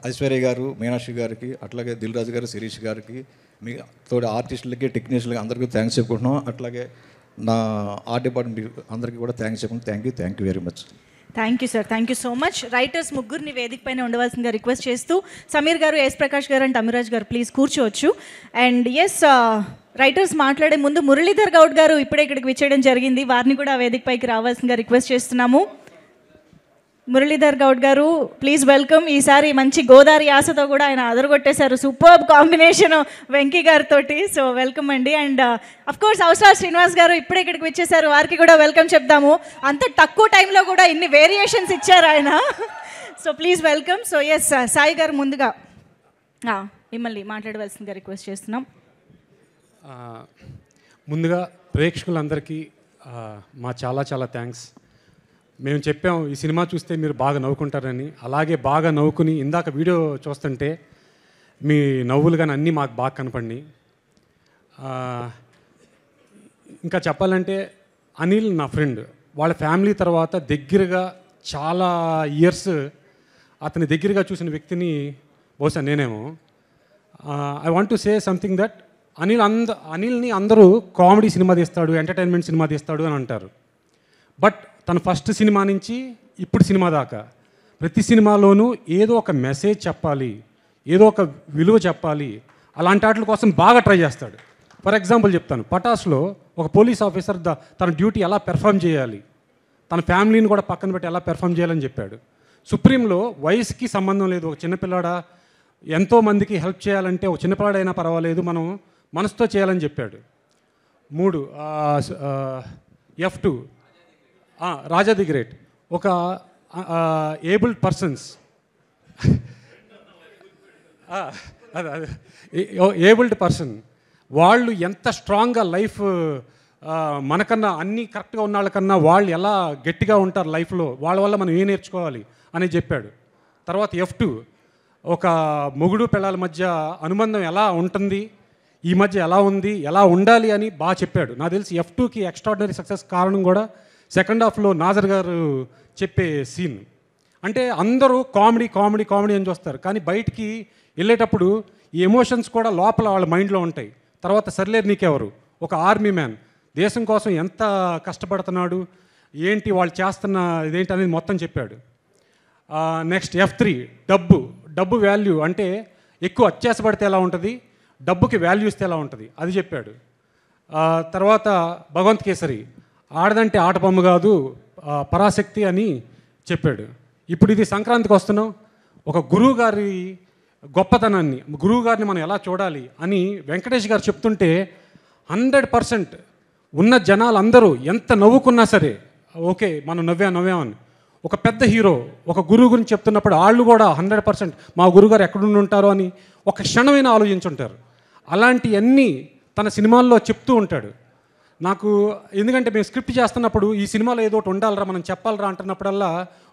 ఐశ్వర్య గారు, మీనాక్షి గారికి, అట్లాగే దిల్రాజు గారు, శిరీష్ గారికి, మీ తోటి ఆర్టిస్టులకి, టెక్నీషియన్లకి అందరికీ థ్యాంక్స్ చెప్పుకుంటున్నాం. అట్లాగే నా ఆర్ట్ డిపార్ట్మెంట్ అందరికీ కూడా థ్యాంక్స్ చెప్పుకుంటున్నాం. Thank you very much. Thank you sir, thank you so much. Writers ముగ్గురిని వేదిక పైన ఉండవలసిందిగా రిక్వెస్ట్ చేస్తూ సమీర్ గారు, ఎస్ ప్రకాష్ గారు అండ్ అమిరాజ్ గారు ప్లీజ్ కూర్చోవచ్చు. అండ్ ఎస్ రైటర్స్ మాట్లాడే ముందు మురళీధర్ గౌడ్ గారు ఇప్పుడే ఇక్కడికి విచ్చేయడం జరిగింది. వారిని కూడా వేదిక పైకి రావాల్సిందిగా రిక్వెస్ట్ చేస్తున్నాము. మురళీధర్ గౌడ్ గారు ప్లీజ్ వెల్కమ్. ఈసారి మంచి గోదావరి ఆశతో కూడా ఆయన అదరగొట్టేశారు, సూపర్ కాంబినేషన్ వెంకీ గారితో. సో వెల్కమ్ అండి. అండ్ అఫ్ కోర్స్ అవసరాలు శ్రీనివాస్ గారు ఇప్పుడే ఇక్కడికి వచ్చేసారు, వారికి కూడా వెల్కమ్ చెప్దాము. అంత తక్కువ టైంలో కూడా ఇన్ని వేరియేషన్స్ ఇచ్చారు ఆయన. So please welcome. So yes Sai గారు ముందుగా మిమ్మల్ని మాట్లాడవలసిందిగా రిక్వెస్ట్ చేస్తున్నాం. ముందుగా ప్రేక్షకులందరికీ మా చాలా థ్యాంక్స్. మేము చెప్పాం ఈ సినిమా చూస్తే మీరు బాగా నవ్వుకుంటారని, అలాగే బాగా నవ్వుకుని ఇందాక వీడియో చూస్తుంటే మీ నవ్వులు కానీ అన్నీ మాకు బాగా కనపడినాయి. ఇంకా చెప్పాలంటే అనిల్ నా ఫ్రెండ్, వాళ్ళ ఫ్యామిలీ తర్వాత దగ్గరగా చాలా ఇయర్స్ అతని దగ్గరగా చూసిన వ్యక్తిని బహుశా నేనేమో. I want to say something that అనిల్ని అందరూ కామెడీ సినిమా తీస్తాడు, ఎంటర్టైన్మెంట్ సినిమా తీస్తాడు అని అంటారు. బట్ తన ఫస్ట్ సినిమా నుంచి ఇప్పుడు సినిమా దాకా ప్రతి సినిమాలోనూ ఏదో ఒక మెసేజ్ చెప్పాలి, ఏదో ఒక విలువ చెప్పాలి, అలాంటి వాటి కోసం బాగా ట్రై చేస్తాడు. ఫర్ ఎగ్జాంపుల్ చెప్తాను, పటాస్లో ఒక పోలీస్ ఆఫీసర్ తన డ్యూటీ ఎలా పెర్ఫామ్ చేయాలి, తన ఫ్యామిలీని కూడా పక్కన పెట్టి ఎలా పెర్ఫామ్ చేయాలని చెప్పాడు. సుప్రీంలో వయసుకి సంబంధం లేదు, ఒక చిన్నపిల్లాడ ఎంతోమందికి హెల్ప్ చేయాలంటే ఒక చిన్నపిల్లాడైనా పర్వాలేదు మనం మనసుతో చేయాలని చెప్పాడు. 3 F2 రాజా ది గ్రేట్, ఒక ఏబుల్డ్ పర్సన్స్ ఏబుల్డ్ పర్సన్ వాళ్ళు ఎంత స్ట్రాంగ్గా లైఫ్ మనకన్నా అన్నీ కరెక్ట్గా ఉన్న వాళ్ళకన్నా వాళ్ళు ఎలా గట్టిగా ఉంటారు లైఫ్లో, వాళ్ళ వల్ల మనం ఏం నేర్చుకోవాలి అని చెప్పాడు. తర్వాత F2 ఒక మొగుడు పిల్లల మధ్య అనుబంధం ఎలా ఉంటుంది, ఈ మధ్య ఎలా ఉంది, ఎలా ఉండాలి అని బాగా చెప్పాడు. నాకు తెలిసి F2కి ఎక్స్ట్రాడినరీ సక్సెస్ కారణం కూడా సెకండ్ హాఫ్లో నాజర్ గారు చెప్పే సీన్. అంటే అందరూ కామెడీ అని చూస్తారు, కానీ బయటికి వెళ్ళేటప్పుడు ఈ ఎమోషన్స్ కూడా లోపల వాళ్ళ మైండ్లో ఉంటాయి. తర్వాత సర్లేరు నీకెవరు, ఒక ఆర్మీ మ్యాన్ దేశం కోసం ఎంత కష్టపడుతున్నాడు, ఏంటి వాళ్ళు చేస్తున్న ఇదేంటి అనేది మొత్తం చెప్పాడు. నెక్స్ట్ F3 డబ్బు వాల్యూ, అంటే ఎక్కువ అత్యాసపడితే ఎలా ఉంటుంది, డబ్బుకి వాల్యూ ఇస్తే ఎలా ఉంటుంది అది చెప్పాడు. తర్వాత భగవంత్ కేసరి ఆడదంటే ఆట బొమ్మ కాదు పరాశక్తి అని చెప్పాడు. ఇప్పుడు ఇది సంక్రాంతికి వస్తున్నాం, ఒక గురువు గారి గొప్పతనాన్ని, గురువు గారిని మనం ఎలా చూడాలి అని వెంకటేష్ గారు చెప్తుంటే 100% ఉన్న జనాలు అందరూ ఎంత నవ్వుకున్నా సరే ఓకే మనం నవ్వామని ఒక పెద్ద హీరో ఒక గురువు గురించి చెప్తున్నప్పుడు వాళ్ళు కూడా 100% మా గురుగారు ఎక్కడుండి ఉంటారో అని ఒక క్షణమైనా ఆలోచించుంటారు. అలాంటివన్నీ తన సినిమాల్లో చెప్తూ ఉంటాడు. నాకు ఎందుకంటే మేము స్క్రిప్ట్ చేస్తున్నప్పుడు ఈ సినిమాలో ఏదో ఒకటి ఉండాలరా మనం చెప్పాలరా అంటున్నప్పుడల్లా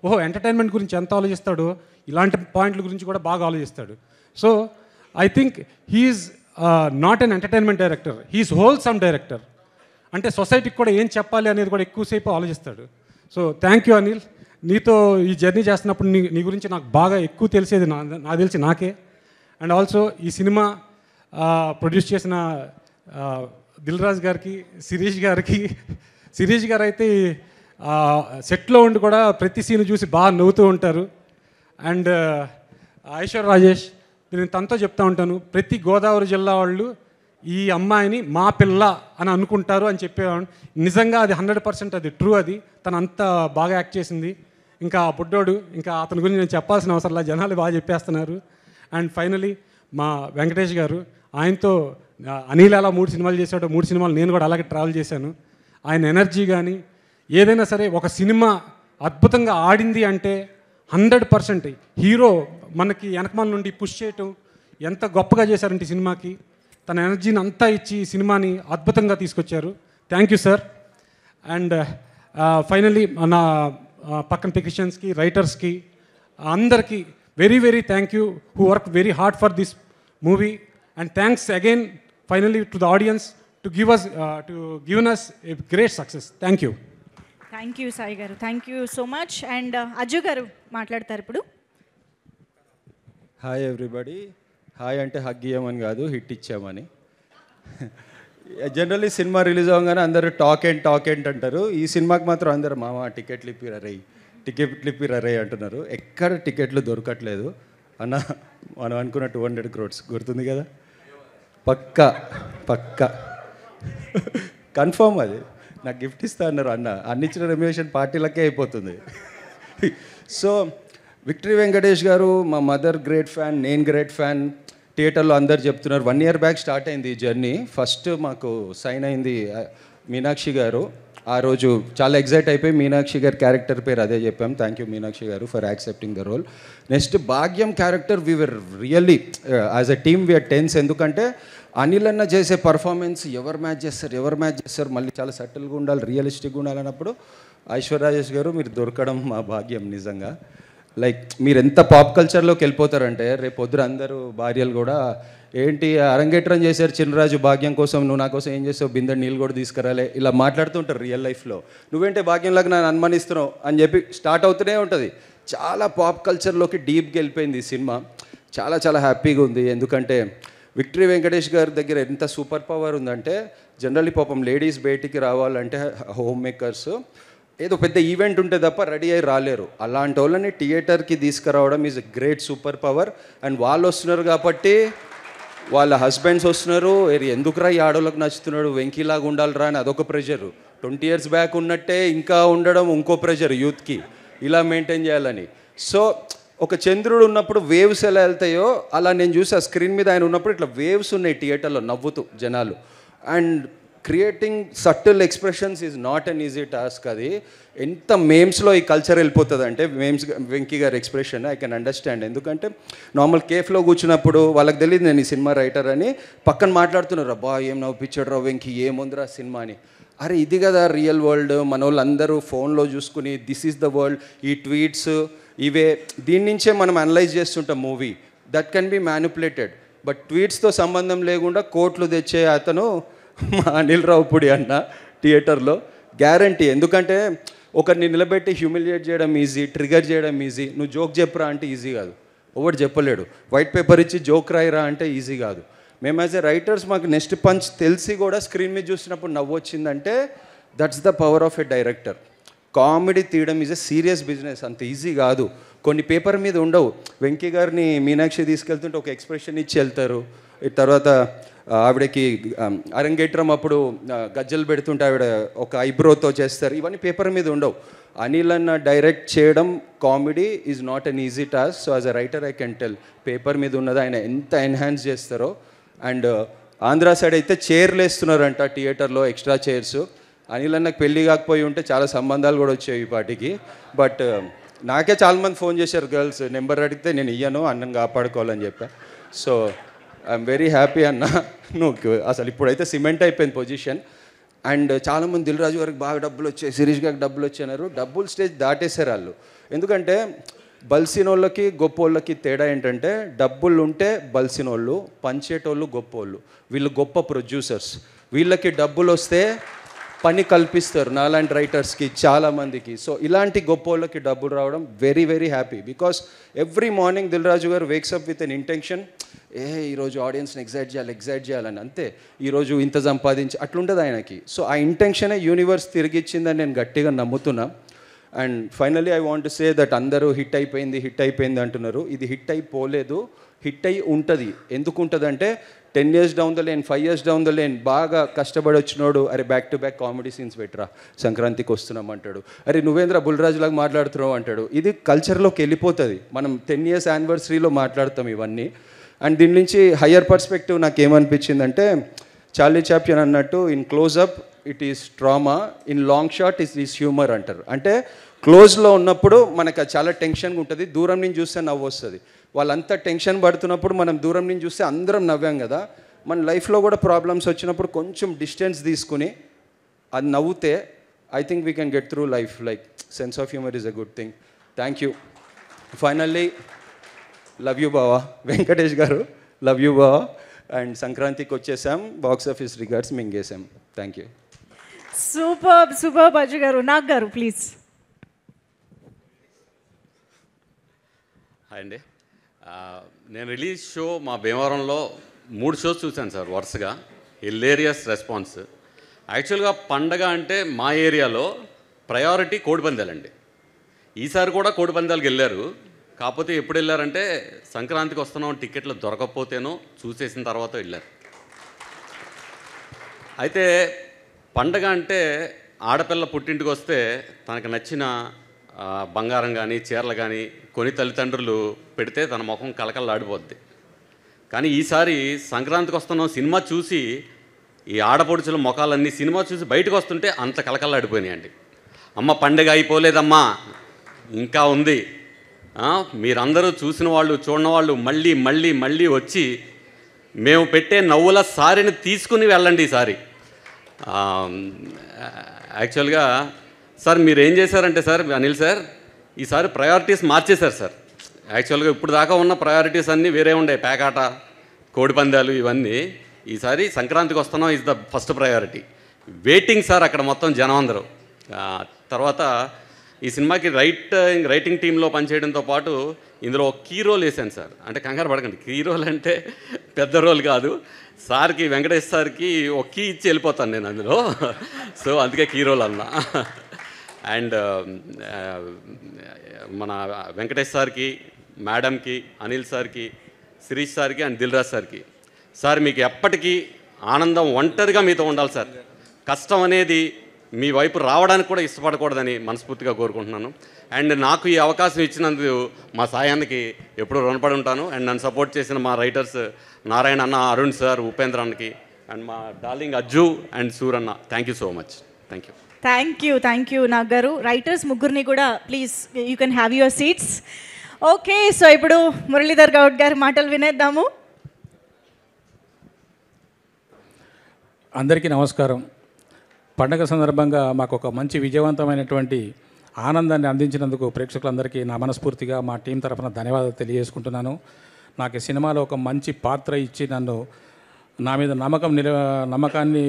ఓహో ఎంటర్టైన్మెంట్ గురించి ఎంత ఆలోచిస్తాడో ఇలాంటి పాయింట్ల గురించి కూడా బాగా ఆలోచిస్తాడు. So I think he's not an entertainment director, he's wholesome director. అంటే సొసైటీకి కూడా ఏం చెప్పాలి అనేది కూడా ఎక్కువసేపు ఆలోచిస్తాడు. So thank you Anil. నీతో ఈ జర్నీ చేస్తున్నప్పుడు నీ గురించి నాకు బాగా ఎక్కువ తెలిసేది నాకు తెలిసి నాకే. అండ్ ఆల్సో ఈ సినిమా ప్రొడ్యూస్ చేసిన దిల్ రాజు గారికి, శిరీష్ గారు అయితే సెట్లో ఉండి కూడా ప్రతి సీన్ చూసి బాగా నవ్వుతూ ఉంటారు. అండ్ ఐశ్వర్య రాజేష్, నేను తనతో చెప్తా ఉంటాను, ప్రతి గోదావరి జిల్లా వాళ్ళు ఈ అమ్మాయిని మా పిల్ల అని అనుకుంటారు అని చెప్పేవాడు. నిజంగా అది 100% అది ట్రూ. అది తను అంత బాగా యాక్ట్ చేసింది. ఇంకా బుడ్డోడు, ఇంకా అతని గురించి నేను చెప్పాల్సిన అవసరం లేదు, జనాలు బాగా చెప్పేస్తున్నారు. అండ్ ఫైనలీ మా వెంకటేష్ గారు, ఆయనతో అనిల్ ఎలా 3 సినిమాలు చేశాడో 3 సినిమాలు నేను కూడా అలాగే ట్రావెల్ చేశాను. ఆయన ఎనర్జీ కానీ ఏదైనా సరే ఒక సినిమా అద్భుతంగా ఆడింది అంటే 100% హీరో మనకి వెనకమాల నుండి పుష్ చేయటం ఎంత గొప్పగా చేశారంటే ఈ సినిమాకి తన ఎనర్జీని అంతా ఇచ్చి ఈ సినిమాని అద్భుతంగా తీసుకొచ్చారు. Thank you sir. And finally నా పక్కన టెక్నీషియన్స్కి, రైటర్స్కి అందరికీ very very thank you who work very hard for this movie. And thanks again finally to the audience to given us a great success. Thank you. Thank you Sai garu, thank you so much. And Ajju garu మాట్లాడతారు ఇప్పుడు. Hi everybody. హాయ్ అంటే హగ్ ఇవ్వమని కాదు, హిట్ ఇచ్చామని. జనరల్లీ సినిమా రిలీజ్ అవ్వగానే అందరూ టాక్ అండ్ అంటారు. ఈ సినిమాకి మాత్రం అందరూ మామ టికెట్లు ఇప్పిరరే అంటున్నారు. ఎక్కడ టికెట్లు దొరకట్లేదు అన్న. మనం అనుకున్న 200 crores గుర్తుంది కదా, పక్కా కన్ఫర్మ్. అది నాకు గిఫ్ట్ ఇస్తా అన్నారు అన్న. అన్నిచ్చిన రెమ్యునేషన్ పార్టీలకే అయిపోతుంది. సో విక్టరీ వెంకటేష్ గారు మా మదర్ గ్రేట్ ఫ్యాన్, నేను గ్రేట్ ఫ్యాన్. థియేటర్లో అందరు చెప్తున్నారు. 1 year బ్యాక్ స్టార్ట్ అయింది ఈ జర్నీ. ఫస్ట్ మాకు సైన్ అయింది మీనాక్షి గారు. ఆ రోజు చాలా ఎగ్జైట్ అయిపోయి మీనాక్షి గారి క్యారెక్టర్ పేరు అదే చెప్పాం. Thank you Meenakshi garu for accepting the role. Next Bhagyam character we were really as a team we are tense. ఎందుకంటే అనిల్ అన్న చేసే పర్ఫార్మెన్స్ ఎవరు మ్యాచ్ చేస్తారు, మళ్ళీ చాలా సటిల్గా ఉండాలి, రియలిస్టిక్గా ఉండాలన్నప్పుడు ఐశ్వర్య రాజేష్ గారు మీరు దొరకడం మా భాగ్యం నిజంగా. లైక్ మీరు ఎంత పాప్ కల్చర్లోకి వెళ్ళిపోతారంటే రేపు పొద్దున అందరూ భార్యలు కూడా ఏంటి అరంగేట్రం చేశారు చిన్నరాజు భాగ్యం కోసం, నువ్వు నా కోసం ఏం చేసావు, బిందె నీళ్ళు కూడా తీసుకురాలే, ఇలా మాట్లాడుతుంటారు రియల్ లైఫ్లో. నువ్వేంటే భాగ్యంలాగా నన్ను అనుమానిస్తున్నావు అని చెప్పి స్టార్ట్ అవుతూనే ఉంటుంది. చాలా పాప్ కల్చర్లోకి డీప్గా వెళ్ళిపోయింది ఈ సినిమా. చాలా చాలా హ్యాపీగా ఉంది. ఎందుకంటే విక్టరీ వెంకటేష్ గారి దగ్గర ఎంత సూపర్ పవర్ ఉందంటే, జనరల్లీ పాపం లేడీస్ బయటికి రావాలంటే హోమ్ మేకర్స్ ఏదో పెద్ద ఈవెంట్ ఉంటే తప్ప రెడీ అయ్యి రాలేరు. అలాంటి వాళ్ళని థియేటర్కి తీసుకురావడం is a great super power. And వాళ్ళు వస్తున్నారు కాబట్టి వాళ్ళ హస్బెండ్స్ వస్తున్నారు. ఎందుకురా ఈ ఆడోళ్ళకి నచ్చుతున్నాడు, వెంకీలాగా ఉండాలిరా అని అదొక ప్రెషర్. 20 years బ్యాక్ ఉన్నట్టే ఇంకా ఉండడం ఇంకో ప్రెషర్ యూత్కి, ఇలా మెయింటైన్ చేయాలని. సో ఒక చంద్రుడు ఉన్నప్పుడు వేవ్స్ ఎలా వెళ్తాయో అలా నేను చూసి ఆ స్క్రీన్ మీద ఆయన ఉన్నప్పుడు ఇట్లా వేవ్స్ ఉన్నాయి థియేటర్లో నవ్వుతూ జనాలు. And creating subtle expressions is not an easy task. అది ఎంత మేమ్స్లో ఈ కల్చర్ వెళ్ళిపోతుంది అంటే వెంకీ గారి ఎక్స్ప్రెషన్ ఐ కెన్ అండర్స్టాండ్. ఎందుకంటే నార్మల్ కేఫ్లో కూర్చున్నప్పుడు వాళ్ళకి తెలియదు నేను ఈ సినిమా రైటర్ అని, పక్కన మాట్లాడుతున్నారు అబ్బా ఏం నవ్వుపించాడు రా వెంకీ, ఏముందిరా సినిమా అని. అరే ఇది కదా రియల్ వరల్డ్, మన వాళ్ళు అందరూ ఫోన్లో చూసుకుని దిస్ ఈజ్ ద వరల్డ్, ఈ ట్వీట్స్ ఇవే, దీని నుంచే మనం అనలైజ్ చేస్తుంటాం movie. That can be manipulated. But ట్వీట్స్తో సంబంధం లేకుండా కోట్లు తెచ్చే అతను మా అనిల్ రావుపూడి అన్న థియేటర్లో గ్యారంటీ. ఎందుకంటే ఒకరిని నిలబెట్టి హ్యూమిలియేట్ చేయడం ఈజీ, ట్రిగర్ చేయడం ఈజీ. నువ్వు జోక్ చెప్పరా అంటే ఈజీ కాదు, ఎవరు చెప్పలేడు. వైట్ పేపర్ ఇచ్చి జోక్ రాయిరా అంటే ఈజీ కాదు. మేము యాజ్ ఎ రైటర్స్ మాకు నెక్స్ట్ పంచ్ తెలిసి కూడా స్క్రీన్ మీద చూసినప్పుడు నవ్వు వచ్చిందంటే that's the power of a director. Comedy తీయడం ఈజ్ ఎ సీరియస్ బిజినెస్, అంత ఈజీ కాదు. కొన్ని పేపర్ మీద ఉండవు. వెంకీ గారిని మీనాక్షి తీసుకెళ్తుంటే ఒక ఎక్స్ప్రెషన్ ఇచ్చి వెళ్తారు. తర్వాత ఆవిడకి అరంగేట్రం అప్పుడు గజ్జలు పెడుతుంటే ఆవిడ ఒక ఐబ్రోతో చేస్తారు. ఇవన్నీ పేపర్ మీద ఉండవు. అనిల్ అన్న డైరెక్ట్ చేయడం comedy is not an easy task. So as a writer I can tell paper మీద ఉన్నది ఆయన ఎంత ఎన్హాన్స్ చేస్తారో. అండ్ ఆంధ్ర సైడ్ అయితే చైర్లు వేస్తున్నారంట థియేటర్లో, ఎక్స్ట్రా చైర్స్. అనిల్ అన్నకు పెళ్ళి కాకపోయి ఉంటే చాలా సంబంధాలు కూడా వచ్చాయి ఈ పాటికి. బట్ నాకే చాలామంది ఫోన్ చేశారు గర్ల్స్, నెంబర్ అడిగితే నేను ఇయ్యను, అన్నను కాపాడుకోవాలని చెప్పా. సో ఐఎమ్ వెరీ హ్యాపీ అన్న. నువ్వు అసలు ఇప్పుడైతే సిమెంట్ అయిపోయింది పొజిషన్. అండ్ చాలామంది దిల్ రాజు గారికి బాగా డబ్బులు వచ్చాయి, శిరీష్ గారికి డబ్బులు వచ్చారు. డబ్బులు స్టేజ్ దాటేశారు వాళ్ళు. ఎందుకంటే బలిసినోళ్ళకి గొప్పోళ్ళకి తేడా ఏంటంటే, డబ్బులు ఉంటే బలిసినోళ్ళు, పంచేటోళ్ళు గొప్పోళ్ళు. వీళ్ళు గొప్ప ప్రొడ్యూసర్స్. వీళ్ళకి డబ్బులు వస్తే పని కల్పిస్తారు నాలాంటి రైటర్స్కి, చాలామందికి. సో ఇలాంటి గొప్పోళ్ళకి డబ్బులు రావడం very very happy. Because every morning Dil Raju garu wakes up with an intention, ఈరోజు ఆడియన్స్ని ఎగ్జైట్ చేయాలని, అంతే. ఈరోజు ఇంత సంపాదించి అట్లుంటుంది ఆయనకి. సో ఆ ఇంటెన్షనే యూనివర్స్ తిరిగిచ్చిందని నేను గట్టిగా నమ్ముతున్నా. And finally I want to say that అందరూ హిట్ అయిపోయింది అంటున్నారు. ఇది హిట్ అయిపోలేదు, హిట్ అయి ఉంటుంది. ఎందుకు ఉంటుంది అంటే 10 years down the lane, 5 years down the lane బాగా కష్టపడి వచ్చినోడు, అరే back to back comedy scenes పెట్టరా, సంక్రాంతికి వస్తున్నాం అంటాడు. అరే నువ్వేంద్ర బుల్రాజులాగా మాట్లాడుతున్నావు అంటాడు. ఇది కల్చర్లోకి వెళ్ళిపోతుంది. మనం 10 years యానివర్సరీలో మాట్లాడతాం ఇవన్నీ. అండ్ దీని నుంచి హయ్యర్ పర్స్పెక్టివ్ నాకు ఏమనిపించిందంటే, చార్లీ చాప్లిన్ అన్నట్టు, in close up it is trauma, in long shot it is humour అంటారు. అంటే క్లోజ్లో ఉన్నప్పుడు మనకు చాలా టెన్షన్గా ఉంటుంది, దూరం నుంచి చూస్తే నవ్వు వస్తుంది. వాళ్ళంతా టెన్షన్ పడుతున్నప్పుడు మనం దూరం నుంచి చూస్తే అందరం నవ్వాం కదా. మన లైఫ్లో కూడా ప్రాబ్లమ్స్ వచ్చినప్పుడు కొంచెం డిస్టెన్స్ తీసుకుని అది నవ్వుతే I think we can get through life. Like sense of humour is a good thing. Thank you. Finally love you బావా వెంకటేష్ గారు, లవ్ యూ బావా. అండ్ సంక్రాంతికి వచ్చేసాం, బాక్స్ ఆఫీస్ రికార్డ్స్ మింగేసాం. Thank you. Super Aju garu. Nag గారు ప్లీజ్. హాయ్ అండి. నేను రిలీజ్ షో మా భీమవరంలో 3 shows చూశాను సార్ వరుసగా. Hilarious response. యాక్చువల్గా పండగ అంటే మా ఏరియాలో ప్రయారిటీ కోడిపందాలండి. ఈసారి కూడా కోడిపందాలకు వెళ్ళారు. కాకపోతే ఎప్పుడు వెళ్ళారంటే, సంక్రాంతికి వస్తున్నాం టికెట్లు దొరకకపోతేనో చూసేసిన తర్వాత వెళ్ళారు. అయితే పండగ అంటే ఆడపిల్ల పుట్టింటికి వస్తే తనకు నచ్చిన బంగారం కానీ చీరలు కానీ కొని తల్లిదండ్రులు పెడితే తన ముఖం కలకల్లాడిపోద్ది. కానీ ఈసారి సంక్రాంతికి వస్తున్నాం సినిమా చూసి ఈ ఆడపడుచుల ముఖాలన్నీ సినిమా చూసి బయటకు వస్తుంటే అంత కలకల్లాడిపోయినాయండి. అమ్మ పండుగ అయిపోలేదమ్మా, ఇంకా ఉంది. మీరందరూ చూసిన వాళ్ళు చూడని వాళ్ళు మళ్ళీ మళ్ళీ మళ్ళీ వచ్చి మేము పెట్టే నవ్వుల సారిని తీసుకుని వెళ్ళండి ఈసారి. యాక్చువల్గా సార్ మీరు ఏం చేశారంటే సార్, అనిల్ సార్ ఈసారి ప్రయారిటీస్ మార్చేశారు సార్. యాక్చువల్గా ఇప్పుడు దాకా ఉన్న ప్రయారిటీస్ అన్నీ వేరే ఉండే, పేకాట కోడిపందాలు ఇవన్నీ. ఈసారి సంక్రాంతికి వస్తున్నాం is the first priority. Waiting sir అక్కడ మొత్తం జనం అందరూ. తర్వాత ఈ సినిమాకి రైటింగ్ టీంలో పనిచేయడంతో పాటు ఇందులో ఒక కీ రోల్ వేసాను సార్. అంటే కంగారు పడకండి, కీ రోల్ అంటే పెద్ద రోల్ కాదు. సార్కి వెంకటేష్ సార్కి ఒక కీ ఇచ్చి వెళ్ళిపోతాను నేను అందులో. సో అందుకే కీ రోల్ అన్నా. అండ్ మన వెంకటేష్ సార్కి, మేడంకి, అనిల్ సార్కి, శిరీష్ సార్కి అండ్ దిల్ రాజు సార్కి, సార్ మీకు ఎప్పటికీ ఆనందం ఒంటరిగా మీతో ఉండాలి సార్. కష్టం అనేది మీ వైపు రావడానికి కూడా ఇష్టపడకూడదని మనస్ఫూర్తిగా కోరుకుంటున్నాను. అండ్ నాకు ఈ అవకాశం ఇచ్చినందుకు మా సాయానికి ఎప్పుడూ రుణపడి ఉంటాను. అండ్ నన్ను సపోర్ట్ చేసిన మా రైటర్స్ నారాయణ అన్న, అరుణ్ సార్, ఉపేంద్ర అన్నకి, అండ్ మా డార్లింగ్ అజ్జు అండ్ సూర్ అన్న, thank you so much. Thank you. Nag గారు. రైటర్స్ ముగ్గురిని కూడా please you can have your seats. Okay, so ఇప్పుడు మురళీధర్ గౌడ్ గారి మాటలు వినేద్దాము. అందరికీ నమస్కారం. పండగ సందర్భంగా మాకు ఒక మంచి విజయవంతమైనటువంటి ఆనందాన్ని అందించినందుకు ప్రేక్షకులందరికీ నా మనస్ఫూర్తిగా మా టీం తరఫున ధన్యవాదాలు తెలియజేసుకుంటున్నాను. నాకు ఈ సినిమాలో ఒక మంచి పాత్ర ఇచ్చి నన్ను నా మీద నమ్మకాన్ని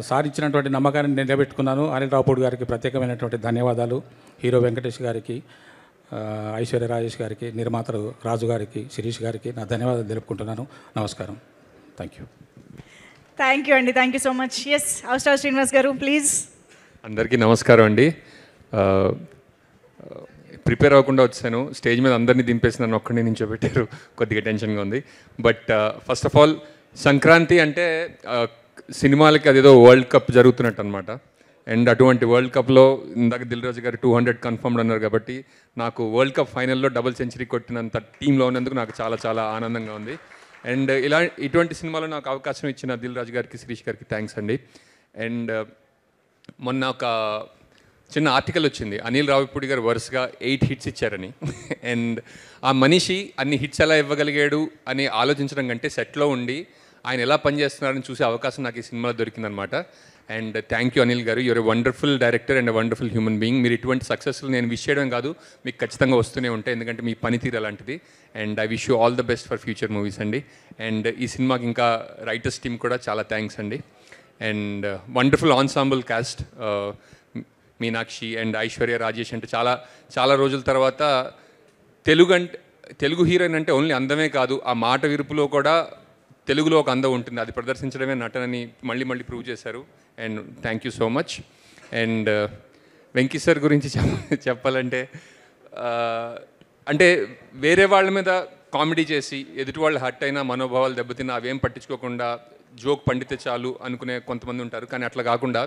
సారించినటువంటి నమ్మకాన్ని నిలబెట్టుకున్నాను. అనిల్ రావుపూడి గారికి ప్రత్యేకమైనటువంటి ధన్యవాదాలు. హీరో వెంకటేష్ గారికి, ఐశ్వర్య రాజేష్ గారికి, నిర్మాతలు రాజు గారికి, శిరీష్ గారికి నా ధన్యవాదాలు తెలుపుకుంటున్నాను. నమస్కారం. థ్యాంక్ యూ అండి. Thank you so much. Yes, అవసరం శ్రీనివాస్ గారు ప్లీజ్. అందరికీ నమస్కారం అండి. ప్రిపేర్ అవ్వకుండా వచ్చాను, స్టేజ్ మీద అందరినీ దింపేసి నన్ను ఒక్కడిని నించోబెట్టారు, కొద్దిగా టెన్షన్గా ఉంది. But first of all Sankranti అంటే సినిమాలకి అదేదో వరల్డ్ కప్ జరుగుతున్నట్టు అనమాట. అండ్ అటువంటి వరల్డ్ కప్లో ఇందాక దిల్ రాజు గారు 200 కన్ఫర్మ్డ్ అన్నారు కాబట్టి నాకు వరల్డ్ కప్ ఫైనల్లో డబుల్ సెంచరీ కొట్టినంత టీంలో ఉన్నందుకు నాకు చాలా చాలా ఆనందంగా ఉంది. అండ్ ఇటువంటి సినిమాలో నాకు అవకాశం ఇచ్చిన దిల్ రాజు గారికి, శిరీష్ గారికి థ్యాంక్స్ అండి. అండ్ మొన్న ఒక చిన్న ఆర్టికల్ వచ్చింది, అనిల్ రావిపూడి గారు వరుసగా 8 హిట్స్ ఇచ్చారని. అండ్ ఆ మనిషి అన్ని హిట్స్ ఎలా ఇవ్వగలిగాడు అని ఆలోచించడం కంటే సెట్లో ఉండి ఆయన ఎలా పనిచేస్తున్నారని చూసే అవకాశం నాకు ఈ సినిమాలో దొరికిందనమాట. అండ్ థ్యాంక్ యూ అనిల్ గారు, you're a wonderful director and a wonderful human being. మీరు ఇటువంటి సక్సెస్లు నేను విష్ చేయడం కాదు, మీకు ఖచ్చితంగా వస్తూనే ఉంటాయి, ఎందుకంటే మీ పనితీరు అలాంటిది. And I wish you all the best for future movies అండి. అండ్ ఈ సినిమాకి ఇంకా రైటర్స్ టీమ్ కూడా చాలా థ్యాంక్స్ అండి. And wonderful ensemble cost, Meenakshi and Aishwarya Rajesh అంటే చాలా చాలా రోజుల తర్వాత తెలుగు హీరోయిన్ అంటే ఓన్లీ అందమే కాదు, ఆ మాట విరుపులో కూడా తెలుగులో ఒక అందం ఉంటుంది, అది ప్రదర్శించడమే నటనని మళ్ళీ మళ్ళీ ప్రూవ్ చేశారు. And thank you so much. And Venky sir గురించి చెప్పాలంటే అంటే వేరే వాళ్ళ మీద కామెడీ చేసి ఎదుటి వాళ్ళు హర్ట్ అయినా మనోభావాలు దెబ్బతిన్నా అవేం పట్టించుకోకుండా జోక్ పండితే చాలు అనుకునే కొంతమంది ఉంటారు. కానీ అట్లా కాకుండా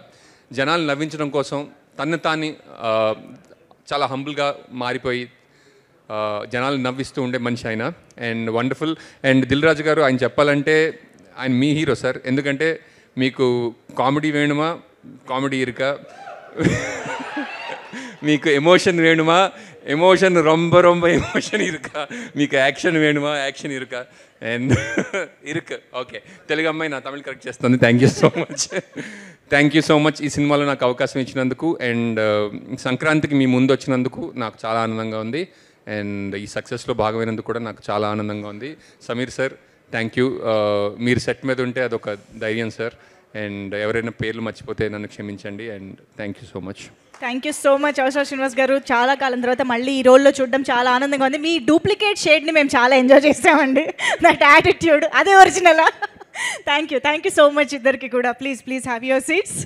జనాలు నవ్వించడం కోసం తాన్ని చాలా హంబుల్గా మారిపోయి జనాలు నవ్విస్తూ ఉండే మనిషి ఆయన. And wonderful. And Dil Raju గారు, ఆయన చెప్పాలంటే ఆయన మీ హీరో సార్, ఎందుకంటే మీకు కామెడీ వేణుమా కామెడీ ఇరుక, మీకు ఎమోషన్ వేణుమా ఎమోషన్ రొంబ రొంబ ఎమోషన్ ఇరుక, మీకు యాక్షన్ వేణుమా యాక్షన్ ఇరుక అండ్ ఇరుక్. ఓకే, తెలుగు అమ్మాయి నా తమిళ్ కరెక్ట్ చేస్తుంది. Thank you so much. Thank you so much ఈ సినిమాలో నాకు అవకాశం ఇచ్చినందుకు. అండ్ సంక్రాంతికి మీ ముందు వచ్చినందుకు నాకు చాలా ఆనందంగా ఉంది. అండ్ ఈ సక్సెస్లో భాగమైనందుకు కూడా నాకు చాలా ఆనందంగా ఉంది. సమీర్ సార్ థ్యాంక్ యూ, మీరు సెట్ మీద ఉంటే అదొక ధైర్యం సార్. అండ్ ఎవరైనా పేర్లు మర్చిపోతే నన్ను క్షమించండి. And thank you so much. Thank you so much అవసరం శ్రీనివాస్ గారు. చాలా కాలం తర్వాత మళ్ళీ ఈ రోల్లో చూడడం చాలా ఆనందంగా ఉంది. మీ డూప్లికేట్ షేడ్ని మేము చాలా ఎంజాయ్ చేసామండి, దట్ యాటిట్యూడ్ అదే ఒరిజినలా. థ్యాంక్ యూ సో మచ్ ఇద్దరికి కూడా. Please have your seats.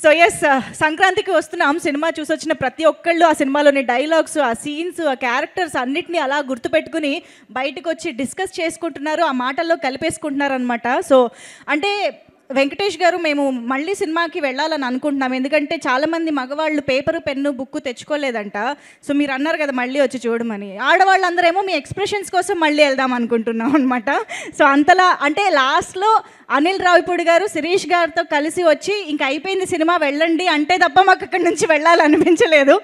So yes, సంక్రాంతికి వస్తున్నాం. సినిమా చూసొచ్చిన ప్రతి ఒక్కళ్ళు ఆ సినిమాలోని డైలాగ్స్, ఆ సీన్స్, ఆ క్యారెక్టర్స్ అన్నిటినీ అలా గుర్తుపెట్టుకుని బయటకు వచ్చి డిస్కస్ చేసుకుంటున్నారు, ఆ మాటల్లో కలిపేసుకుంటున్నారు అనమాట. సో అంటే వెంకటేష్ గారు, మేము మళ్ళీ సినిమాకి వెళ్ళాలని అనుకుంటున్నాం, ఎందుకంటే చాలామంది మగవాళ్ళు పేపరు పెన్ను బుక్కు తెచ్చుకోలేదంట. సో మీరు అన్నారు కదా మళ్ళీ వచ్చి చూడమని, ఆడవాళ్ళందరేమో మీ ఎక్స్ప్రెషన్స్ కోసం మళ్ళీ వెళ్దాం అనుకుంటున్నాం అనమాట. సో అంతలా అంటే లాస్ట్లో అనిల్ రావిపూడి గారు శిరీష్ గారితో కలిసి వచ్చి ఇంకా అయిపోయింది సినిమా వెళ్ళండి అంటే తప్ప మాకు అక్కడి నుంచి వెళ్ళాలనిపించలేదు.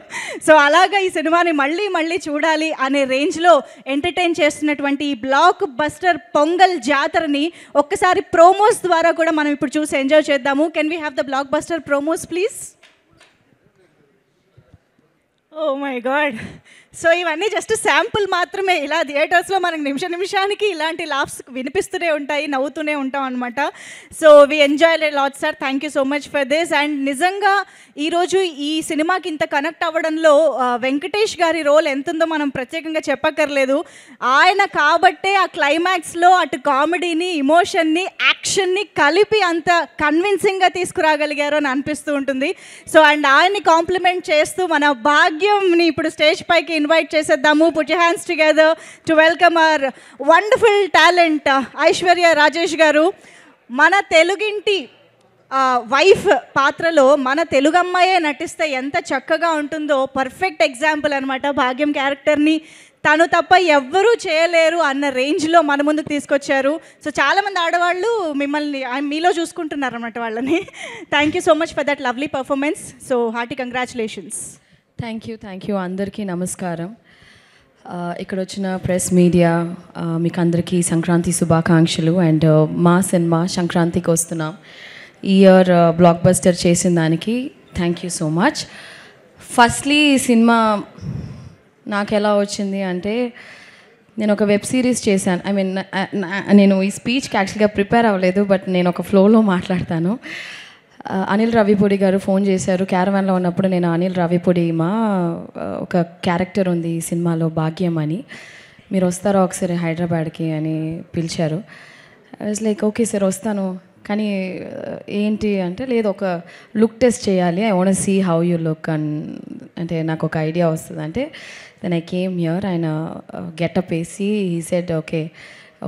సో అలాగా ఈ సినిమాని మళ్ళీ చూడాలి అనే రేంజ్లో ఎంటర్టైన్ చేస్తున్నటువంటి ఈ బ్లాక్ బస్టర్ పొంగల్ జాతరని ఒక్కసారి ప్రోమోస్ ద్వారా కూడా మనం ఇప్పుడు చూసి ఎంజాయ్ చేద్దాము. Can we have the blockbuster promos please? Oh my God. So ఇవన్నీ జస్ట్ శాంపుల్ మాత్రమే. ఇలా థియేటర్స్లో మనకు నిమిషానికి ఇలాంటి లాఫ్స్ వినిపిస్తూనే ఉంటాయి, నవ్వుతూనే ఉంటాం అనమాట. So we enjoy lot sir. Thank you so much for this. And నిజంగా ఈరోజు ఈ సినిమాకి ఇంత కనెక్ట్ అవ్వడంలో వెంకటేష్ గారి రోల్ ఎంతుందో మనం ప్రత్యేకంగా చెప్పక్కర్లేదు. ఆయన కాబట్టే ఆ క్లైమాక్స్లో అటు కామెడీని, ఇమోషన్ని, యాక్షన్ని కలిపి అంత కన్విన్సింగ్గా తీసుకురాగలిగారు అని అనిపిస్తూ ఉంటుంది. సో అండ్ ఆయన్ని కాంప్లిమెంట్ చేస్తూ మన భాగ్యంని ఇప్పుడు స్టేజ్ పైకి ఇన్వైట్ చేసేద్దాము. Put your hands together to welcome our wonderful talent Aishwarya Rajesh garu. మన తెలుగింటి వైఫ్ పాత్రలో మన తెలుగు అమ్మాయే నటిస్తే ఎంత చక్కగా ఉంటుందో పర్ఫెక్ట్ ఎగ్జాంపుల్ అనమాట. భాగ్యం క్యారెక్టర్ని తను తప్ప ఎవ్వరూ చేయలేరు అన్న రేంజ్లో మన ముందుకు తీసుకొచ్చారు. సో చాలామంది ఆడవాళ్ళు మిమ్మల్ని మీలో చూసుకుంటున్నారు అనమాట వాళ్ళని. Thank you so much for that lovely performance. So hearty congratulations. Thank you అందరికీ నమస్కారం. ఇక్కడ వచ్చిన ప్రెస్ మీడియా మీకు అందరికీ సంక్రాంతి శుభాకాంక్షలు. అండ్ మా సినిమా సంక్రాంతికి వస్తున్నాం ఈ ఇయర్ బ్లాక్ బస్టర్ చేసిన దానికి thank you so much. Firstly ఈ సినిమా నాకు ఎలా వచ్చింది అంటే, నేను ఒక వెబ్ సిరీస్ చేశాను. ఐ మీన్ నేను ఈ స్పీచ్కి యాక్చువల్గా ప్రిపేర్ అవ్వలేదు, బట్ నేను ఒక ఫ్లోలో మాట్లాడతాను. అనిల్ రావిపూడి గారు ఫోన్ చేశారు క్యారవాన్లో ఉన్నప్పుడు. నేను అనిల్ రావిపూడి ఒక క్యారెక్టర్ ఉంది ఈ సినిమాలో భాగ్యం అని, మీరు వస్తారా ఒకసారి హైదరాబాద్కి అని పిలిచారు. I was like okay sir వస్తాను, కానీ ఏంటి అంటే లేదు ఒక లుక్ టెస్ట్ చేయాలి, I want see how you look అంటే నాకు ఒక ఐడియా వస్తుంది అంటే. Then I came here. ఆయన గెటప్ వేసి హీ సెడ్ ఓకే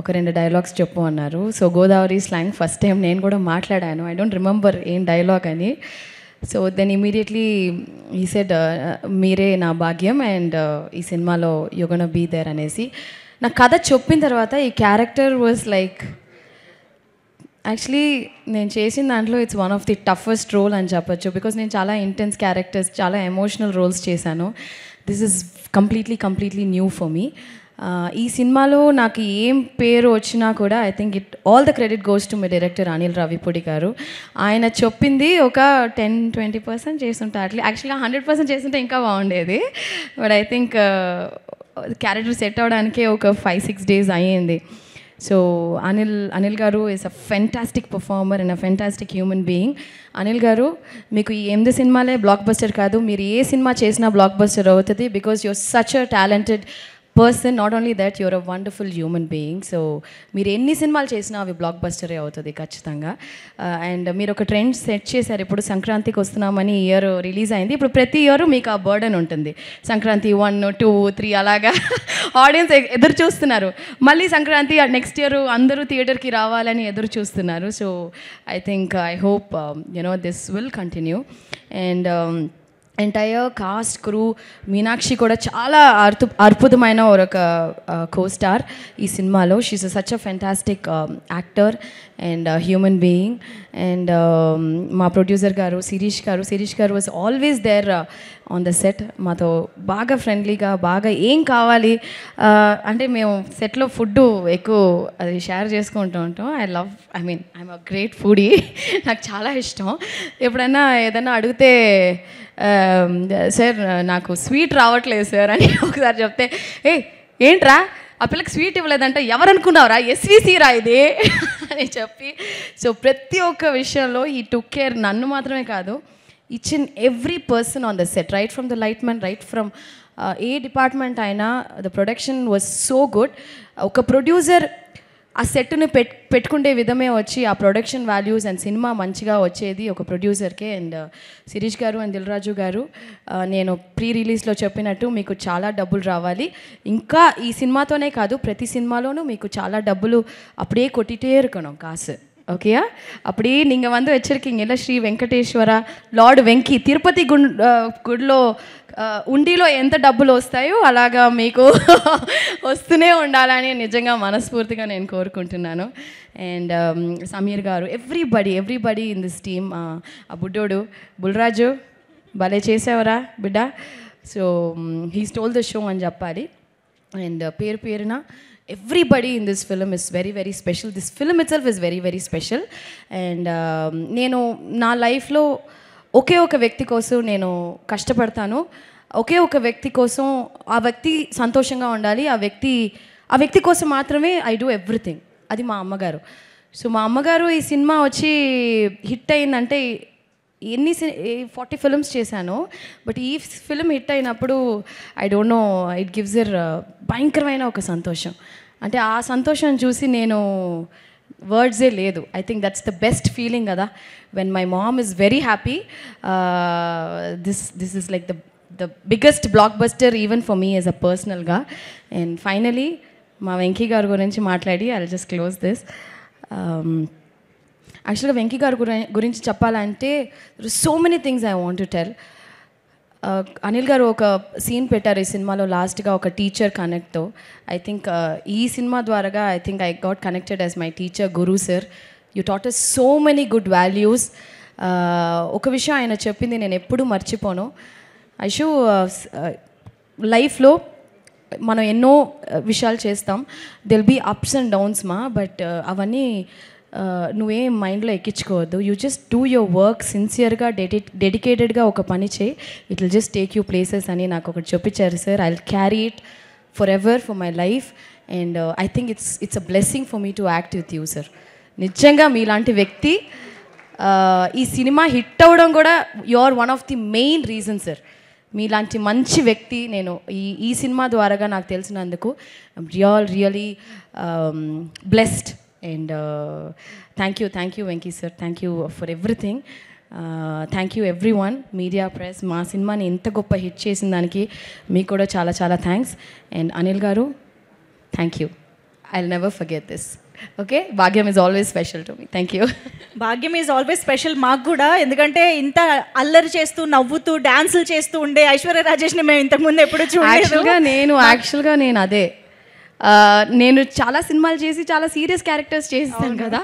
ఒక 2 డైలాగ్స్ చెప్పు అన్నారు. So Godavari slang first time నేను కూడా మాట్లాడాను, ఐ డోంట్ రిమెంబర్ ఏం డైలాగ్ అని. So then immediately he said మీరే నా భాగ్యం అండ్ ఈ సినిమాలో యు గోనా బీ దేర్ అనేసి. నా కథ చెప్పిన తర్వాత ఈ క్యారెక్టర్ వాజ్ లైక్ యాక్చువల్లీ నేను చేసిన దాంట్లో it's one of the toughest role అని చెప్పొచ్చు, బికాస్ నేను చాలా ఇంటెన్స్ క్యారెక్టర్స్, చాలా ఎమోషనల్ రోల్స్ చేశాను. This is completely new for me. ఈ సినిమాలో నాకు ఏం పేరు వచ్చినా కూడా I think all the credit goes to my director Anil Ravipudi గారు. ఆయన చెప్పింది ఒక 10-20% చేస్తుంటే, యాక్చువల్గా 100% చేస్తుంటే ఇంకా బాగుండేది. But I think character set అవ్వడానికే ఒక 5-6 days అయ్యింది. So Anil garu is a fantastic performer and a fantastic human being. Anil garu, మీకు ఈ 8 సినిమాలే బ్లాక్ బస్టర్ కాదు, మీరు ఏ సినిమా చేసినా బ్లాక్ బస్టర్ అవుతుంది, because you're such a talented person. Not only that, you're a wonderful human being. So మీరు ఎన్ని సినిమాలు చేసినా అవి బ్లాక్ బస్టరే అవుతుంది ఖచ్చితంగా. అండ్ మీరు ఒక ట్రెండ్ సెట్ చేశారు. ఇప్పుడు సంక్రాంతికి వస్తున్నామని ఇయర్ రిలీజ్ అయింది. ఇప్పుడు ప్రతి ఇయర్ మీకు ఆ బర్డన్ ఉంటుంది. సంక్రాంతి 1, 2, 3 అలాగా ఆడియన్స్ ఎదురు చూస్తున్నారు. మళ్ళీ సంక్రాంతి నెక్స్ట్ ఇయర్ అందరూ థియేటర్కి రావాలని ఎదురు చూస్తున్నారు. So I think I hope this will continue. And entire cast crew, Meenakshi కూడా చాలా అద్భుతమైన ఒక కో-స్టార్ ఈ సినిమాలో. She's such a fantastic actor and human being. And మా ప్రొడ్యూసర్ గారు శిరీష్ గారు was always there on the set. మాతో బాగా ఫ్రెండ్లీగా, బాగా ఏం కావాలి అంటే మేము సెట్లో ఫుడ్ ఎక్కువ అది షేర్ చేసుకుంటూ ఉంటాం. I'm a great foodie. నాకు చాలా ఇష్టం. ఎప్పుడైనా ఏదైనా అడిగితే సార్ నాకు స్వీట్ రావట్లేదు సార్ అని ఒకసారి చెప్తే, ఏంట్రా ఆ పిల్లకి స్వీట్ ఇవ్వలేదంటే ఎవరనుకున్నావురా, ఎస్విసి రా ఇది అని చెప్పి. సో ప్రతి ఒక్క విషయంలో ఈ టుక్ కేర్, నన్ను మాత్రమే కాదు, each and every person on the set, right from the light man, right from ఏ డిపార్ట్మెంట్ అయినా. The production was so good. ఒక ప్రొడ్యూసర్ ఆ సెట్ని పెట్టుకుంటే విధమే వచ్చి ఆ ప్రొడక్షన్ వాల్యూస్ అండ్ సినిమా మంచిగా వచ్చేది ఒక ప్రొడ్యూసర్కే. అండ్ శిరీష్ గారు అండ్ దిల్ రాజు గారు, నేను ప్రీ రిలీజ్లో చెప్పినట్టు మీకు చాలా డబ్బులు రావాలి. ఇంకా ఈ సినిమాతోనే కాదు, ప్రతి సినిమాలోనూ మీకు చాలా డబ్బులు அப்படியே கொட்டிகிட்டே இருக்கணும் காசு. ஓகேயா? அப்படியே நீங்கள் வந்து வச்சுருக்கீங்கல்ல ஸ்ரீ వెంకటేశ్వర లార్డ్ వెంకీ తిరుపతి గుడిలో ఉండిలో ఎంత డబ్బులు వస్తాయో అలాగా మీకు వస్తూనే ఉండాలని నిజంగా మనస్ఫూర్తిగా నేను కోరుకుంటున్నాను. అండ్ సమీర్ గారు, ఎవ్రీబడి ఇన్ దిస్ టీమ్. ఆ బుడ్డోడు బుల్రాజు భలే చేసేవరా బిడ్డ. So he stole the show అని చెప్పాలి. అండ్ పేరున everybody in this film is very special. This film itself is very special. And నేను నా లైఫ్లో ఒకే ఒక వ్యక్తి కోసం నేను కష్టపడతాను. ఒకే ఒక వ్యక్తి కోసం, ఆ వ్యక్తి సంతోషంగా ఉండాలి, ఆ వ్యక్తి కోసం మాత్రమే ఐ డూ ఎవ్రీథింగ్. అది మా అమ్మగారు. సో మా అమ్మగారు ఈ సినిమా వచ్చి హిట్ అయిందంటే, 40 ఫిల్మ్స్ చేశాను, బట్ ఈ ఫిల్మ్ హిట్ అయినప్పుడు I don't know, it gives er భయంకరమైన ఒక సంతోషం. అంటే ఆ సంతోషం చూసి నేను వర్డ్సే లేదు. I think that's the best feeling కదా, when my mom is very happy. This is like the biggest blockbuster even for me as a పర్సనల్గా. అండ్ ఫైనలీ మా వెంకీ గారి గురించి మాట్లాడి I will just close this. యాక్చువల్గా వెంకీ గారి గురించి చెప్పాలంటే so many things I want to tell. Anil garu ఒక సీన్ పెట్టారు ఈ సినిమాలో లాస్ట్గా, ఒక టీచర్ కనెక్ట్తో. ఐ థింక్ ఈ సినిమా ద్వారాగా I think I got connected as my teacher Guru sir. You taught us so many good values. ఒక విషయం ఆయన చెప్పింది నేను ఎప్పుడూ మర్చిపోను. ఐషు, లైఫ్లో మనం ఎన్నో విషయాలు చేస్తాం, there'll be ups and downs but అవన్నీ నువ్వేం మైండ్లో ఎక్కించుకోవద్దు. You just do your work సిన్సియర్గా, డెడికేటెడ్గా ఒక పని చేయి, it will just take you places అని నాకు ఒకటి చెప్పించారు సార్. I will carry it forever for my life. And I think it's a blessing for me to act with you sir. నిజంగా మీలాంటి వ్యక్తి ఈ సినిమా హిట్ అవ్వడం కూడా you are one of the main reason sir. మీలాంటి మంచి వ్యక్తి నేను ఈ సినిమా ద్వారాగా నాకు తెలిసినందుకు really blessed. And thank you Venki sir, thank you for everything. Thank you everyone, media, press. మా సినిమాని ఇంత గొప్ప హిట్ చేసిన దానికి మీకు కూడా చాలా thanks. And Anil garu, thank you. I will never forget this. Okay, Bhagyam is always special to me. Thank you. Bhagyam is always special మాకు కూడా, ఎందుకంటే ఇంత అల్లరి చేస్తూ నవ్వుతూ డాన్సులు చేస్తూ ఉండే ఐశ్వర్య రాజేష్ని మేము ఇంతకుముందు ఎప్పుడు చూడలేదు. యాక్చువల్గా నేను అదే, నేను చాలా సినిమాలు చేసి చాలా సీరియస్ క్యారెక్టర్స్ చేస్తాను కదా,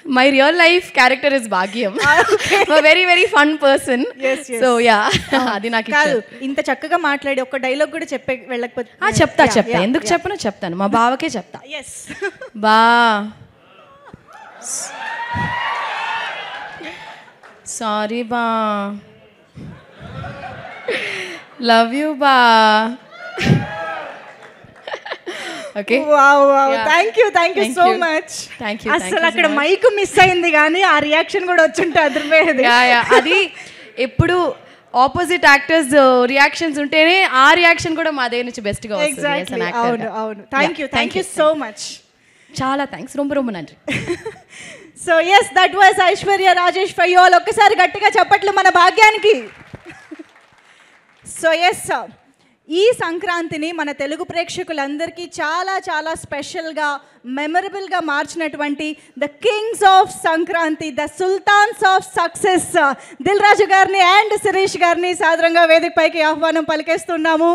My real life character is Bhagyam. I'm a very, very fun person. Yes, yes. So, yeah. అది నాకు కాదు ఇంత చక్కగా మాట్లాడి ఒక డైలాగ్ కూడా చెప్పే వెళ్ళకపోతే చెప్తా ఎందుకు చెప్పను చెప్తాను మా బావకే చెప్తా ఎస్ బా సారీ బా లవ్ యూ బా okay thank you so much అసలు అక్కడ మైక్ మిస్ అయింది కానీ ఆ రియాక్షన్ కూడా వచ్చుంటే అదిరిపోయేది. అది ఎప్పుడు ఆపోజిట్ యాక్టర్స్ రియాక్షన్స్ ఉంటేనే ఆ రియాక్షన్ కూడా మా దగ్గర నుంచి బెస్ట్గా వస్తుంది. అవును థ్యాంక్ యూ సో మచ్. చాలా థ్యాంక్స్ రొంబ నండి. So yes that was Aishwarya Rajesh for you all. ఒక్కసారి గట్టిగా చప్పట్లు మన భాగ్యానికి. సో ఎస్ ఈ సంక్రాంతిని మన తెలుగు ప్రేక్షకులందరికీ చాలా చాలా స్పెషల్గా మెమరబుల్గా మార్చినటువంటి the kings of Sankranti, the sultans of success Dil Raju గారిని అండ్ శిరీష్ గారిని సాదరంగా వేదికపైకి ఆహ్వానం పలికేస్తున్నాము.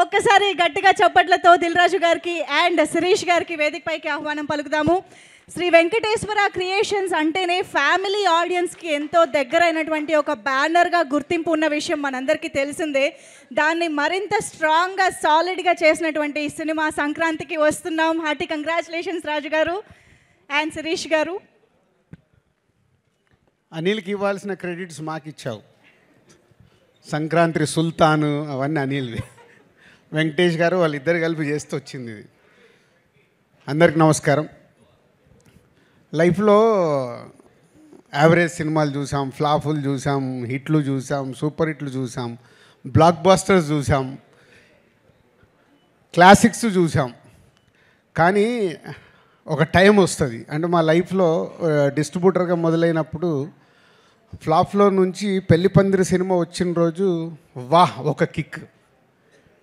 ఒక్కసారి గట్టిగా చప్పట్లతో దిల్ రాజు గారికి అండ్ శిరీష్ గారికి వేదికపైకి ఆహ్వానం పలుకుదాము. శ్రీ వెంకటేశ్వర క్రియేషన్స్ అంటేనే ఫ్యామిలీ ఆడియన్స్కి ఎంతో దగ్గరైనటువంటి ఒక బ్యానర్గా గుర్తింపు ఉన్న విషయం మనందరికీ తెలిసిందే. దాన్ని మరింత స్ట్రాంగ్గా సాలిడ్గా చేసినటువంటి ఈ సినిమా సంక్రాంతికి వస్తున్నాం. Hearty congratulations Raju garu and Sirish గారు. అనిల్కి ఇవ్వాల్సిన క్రెడిట్స్ మాకు ఇచ్చావు. సంక్రాంతి సుల్తాను అవన్నీ అనిల్వి. వెంకటేష్ గారు వాళ్ళిద్దరు కలిపి చేస్తూ వచ్చింది ఇది. అందరికి నమస్కారం. లైఫ్లో యావరేజ్ సినిమాలు చూసాం, ఫ్లాపులు చూసాం, హిట్లు చూసాం, సూపర్ హిట్లు చూసాం, బ్లాక్ బాస్టర్స్ చూసాం, క్లాసిక్స్ చూసాం. కానీ ఒక టైం వస్తుంది అంటే మా లైఫ్లో డిస్ట్రిబ్యూటర్గా మొదలైనప్పుడు ఫ్లాప్లో నుంచి పెళ్లి పందిరి సినిమా వచ్చిన రోజు ఒక కిక్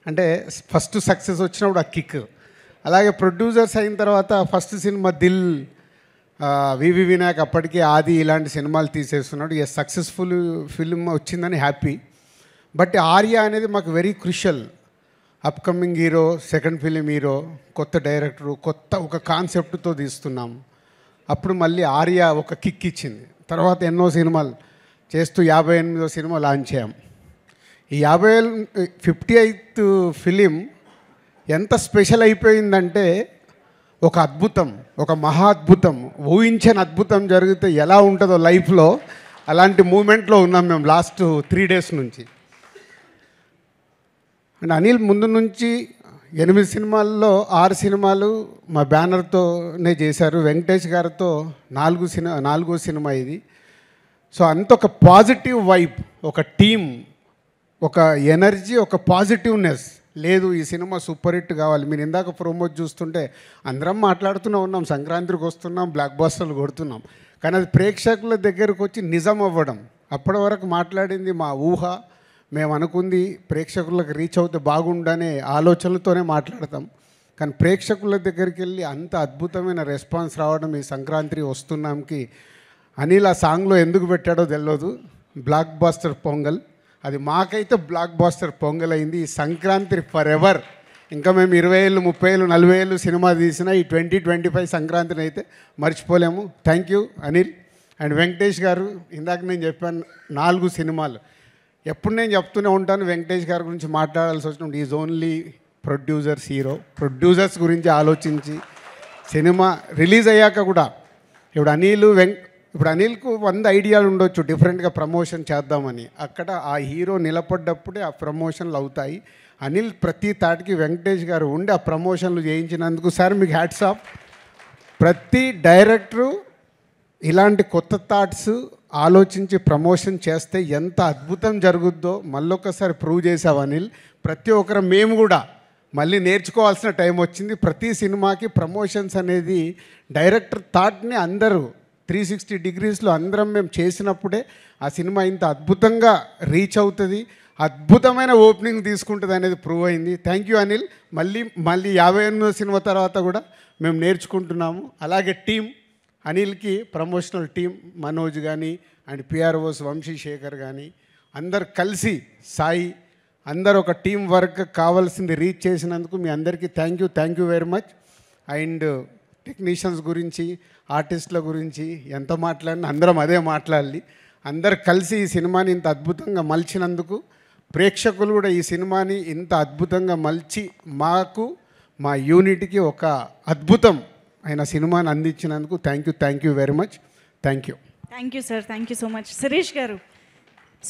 అంటే ఫస్ట్ సక్సెస్ వచ్చినప్పుడు ఆ కిక్. అలాగే ప్రొడ్యూసర్స్ అయిన తర్వాత ఫస్ట్ సినిమా దిల్, వివి వినాయక్ అప్పటికే ఆది ఇలాంటి సినిమాలు తీసేస్తున్నాడు. సక్సెస్ఫుల్ ఫిల్మ్ వచ్చిందని హ్యాపీ. బట్ ఆర్య అనేది మాకు very crucial. Upcoming hero, second film hero, కొత్త డైరెక్టరు, కొత్త ఒక కాన్సెప్ట్తో తీస్తున్నాం. అప్పుడు మళ్ళీ ఆర్య ఒక కిక్ ఇచ్చింది. తర్వాత ఎన్నో సినిమాలు చేస్తూ 58వ సినిమా లాంచ్ అయ్యాం. ఈ 58th ఫిలిం ఎంత స్పెషల్ అయిపోయిందంటే ఒక అద్భుతం, ఒక మహా అద్భుతం, ఊహించని అద్భుతం జరిగితే ఎలా ఉంటుందో లైఫ్లో అలాంటి మూమెంట్లో ఉన్నాం మేము లాస్ట్ 3 days నుంచి. అండ్ అనిల్ ముందు నుంచి 8 సినిమాల్లో 6 సినిమాలు మా బ్యానర్తోనే చేశారు. వెంకటేష్ గారితో 4వ సినిమా ఇది. సో అంత ఒక పాజిటివ్ వైబ్, ఒక టీం, ఒక ఎనర్జీ, ఒక పాజిటివ్నెస్. లేదు ఈ సినిమా సూపర్ హిట్ కావాలి. మీరు ఇందాక ప్రోమోట్ చూస్తుంటే అందరం మాట్లాడుతూనే ఉన్నాం, సంక్రాంతికి వస్తున్నాం, బ్లాక్ బాస్టర్లు కొడుతున్నాం. కానీ అది ప్రేక్షకుల దగ్గరకు వచ్చి నిజం అవ్వడం. అప్పటి వరకు మాట్లాడింది మా ఊహ, మేము అనుకుంది ప్రేక్షకులకు రీచ్ అవుతే బాగుండనే ఆలోచనలతోనే మాట్లాడతాం. కానీ ప్రేక్షకుల దగ్గరికి వెళ్ళి అంత అద్భుతమైన రెస్పాన్స్ రావడం ఈ సంక్రాంతి వస్తున్నాంకి అనిల్ ఆ సాంగ్లో ఎందుకు పెట్టాడో తెలియదు. బ్లాక్ బాస్టర్ పొంగల్, అది మాకైతే బ్లాక్ బాస్టర్ పొంగల్ అయింది. ఈ సంక్రాంతి ఫర్ ఎవర్. ఇంకా మేము 20 ఏళ్ళు, 30 ఏళ్ళు, 40 ఏళ్ళు సినిమా తీసినా ఈ 2025 సంక్రాంతిని అయితే మర్చిపోలేము. Thank you Anil and Venkatesh గారు. ఇందాక నేను చెప్పాను 4 సినిమాలు. ఎప్పుడు నేను చెప్తూనే ఉంటాను వెంకటేష్ గారి గురించి మాట్లాడాల్సి వచ్చినప్పుడు is only producers hero. Producers గురించి ఆలోచించి సినిమా రిలీజ్ అయ్యాక కూడా ఇప్పుడు అనిల్కు 100 ఐడియాలు ఉండొచ్చు డిఫరెంట్గా ప్రమోషన్ చేద్దామని. అక్కడ ఆ హీరో నిలబడ్డప్పుడే ఆ ప్రమోషన్లు అవుతాయి. అనిల్ ప్రతి తాటికి వెంకటేష్ గారు ఉండి ఆ ప్రమోషన్లు చేయించినందుకు సార్ మీకు హ్యాట్స్ ఆఫ్. ప్రతి డైరెక్టరు ఇలాంటి కొత్త థాట్స్ ఆలోచించి ప్రమోషన్ చేస్తే ఎంత అద్భుతం జరుగుద్దో మళ్ళొకసారి ప్రూవ్ చేసావు అనిల్. ప్రతి ఒక్కరు మేము కూడా మళ్ళీ నేర్చుకోవాల్సిన టైం వచ్చింది. ప్రతి సినిమాకి ప్రమోషన్స్ అనేది డైరెక్టర్ థాట్ని అందరూ 360 degreesలో అందరం మేము చేసినప్పుడే ఆ సినిమా ఇంత అద్భుతంగా రీచ్ అవుతుంది, అద్భుతమైన ఓపెనింగ్ తీసుకుంటుంది అనేది ప్రూవ్ అయింది. Thank you Anil. మళ్ళీ 58వ సినిమా తర్వాత కూడా మేము నేర్చుకుంటున్నాము. అలాగే టీం అనిల్కి ప్రమోషనల్ టీం మనోజ్ కానీ అండ్ పిఆర్ఓస్ వంశీశేఖర్ కానీ అందరు కలిసి సాయి అందరు ఒక టీం వర్క్ కావాల్సింది రీచ్ చేసినందుకు మీ అందరికీ thank you very much. And technicians గురించి, ఆర్టిస్టుల గురించి ఎంత మాట్లాడినా అందరం అదే మాట్లాడాలి. అందరు కలిసి ఈ సినిమాని ఇంత అద్భుతంగా మలిచినందుకు, ప్రేక్షకులు కూడా ఈ సినిమాని ఇంత అద్భుతంగా మలిచి మాకు, మా యూనిట్కి ఒక అద్భుతం అయిన సినిమాని అందించినందుకు thank you very much. Thank you sir, thank you so much. Shirish garu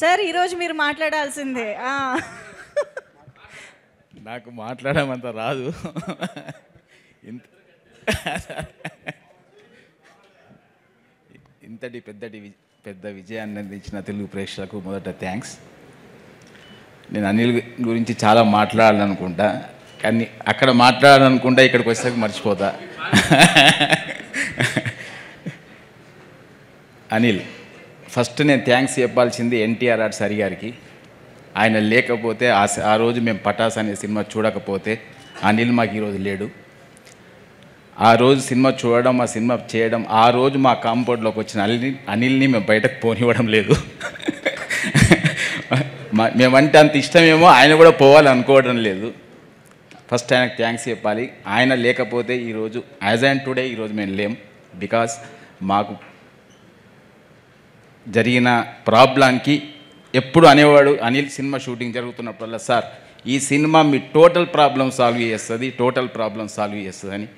sir, ఈరోజు మీరు మాట్లాడాల్సిందే. నాకు మాట్లాడమంత రాదు. ఇంతటి పెద్ద విజయాన్ని అందించిన తెలుగు ప్రేక్షకులకు మొదట థ్యాంక్స్. నేను అనిల్ గురించి చాలా మాట్లాడాలనుకుంటా, కానీ అక్కడ మాట్లాడాలనుకుంటా ఇక్కడికి వచ్చాక మర్చిపోతా. అనిల్, ఫస్ట్ నేను థ్యాంక్స్ చెప్పాల్సింది ఎన్టీఆర్ ఆర్ట్స్ హరి గారికి. ఆయన లేకపోతే ఆ రోజు మేము పటాస్ అనే సినిమా చూడకపోతే అనిల్ మాకు ఈరోజు లేడు. ఆ రోజు సినిమా చూడడం, ఆ సినిమా చేయడం, ఆ రోజు మా కాంపౌండ్లోకి వచ్చిన అనిల్ని మేము బయటకు పోనివ్వడం లేదు. మేమంటే అంత ఇష్టమేమో, ఆయన కూడా పోవాలనుకోవడం లేదు. ఫస్ట్ ఆయనకు థ్యాంక్స్ చెప్పాలి. ఆయన లేకపోతే ఈరోజు యాజ్ అండ్ టుడే ఈరోజు మేము లేం. బికాస్ మాకు జరిగిన ప్రాబ్లంకి ఎప్పుడు అనేవాడు అనిల్, సినిమా షూటింగ్ జరుగుతున్నప్పుడల్లా, సార్ ఈ సినిమా మీ టోటల్ ప్రాబ్లం సాల్వ్ చేస్తుంది అని.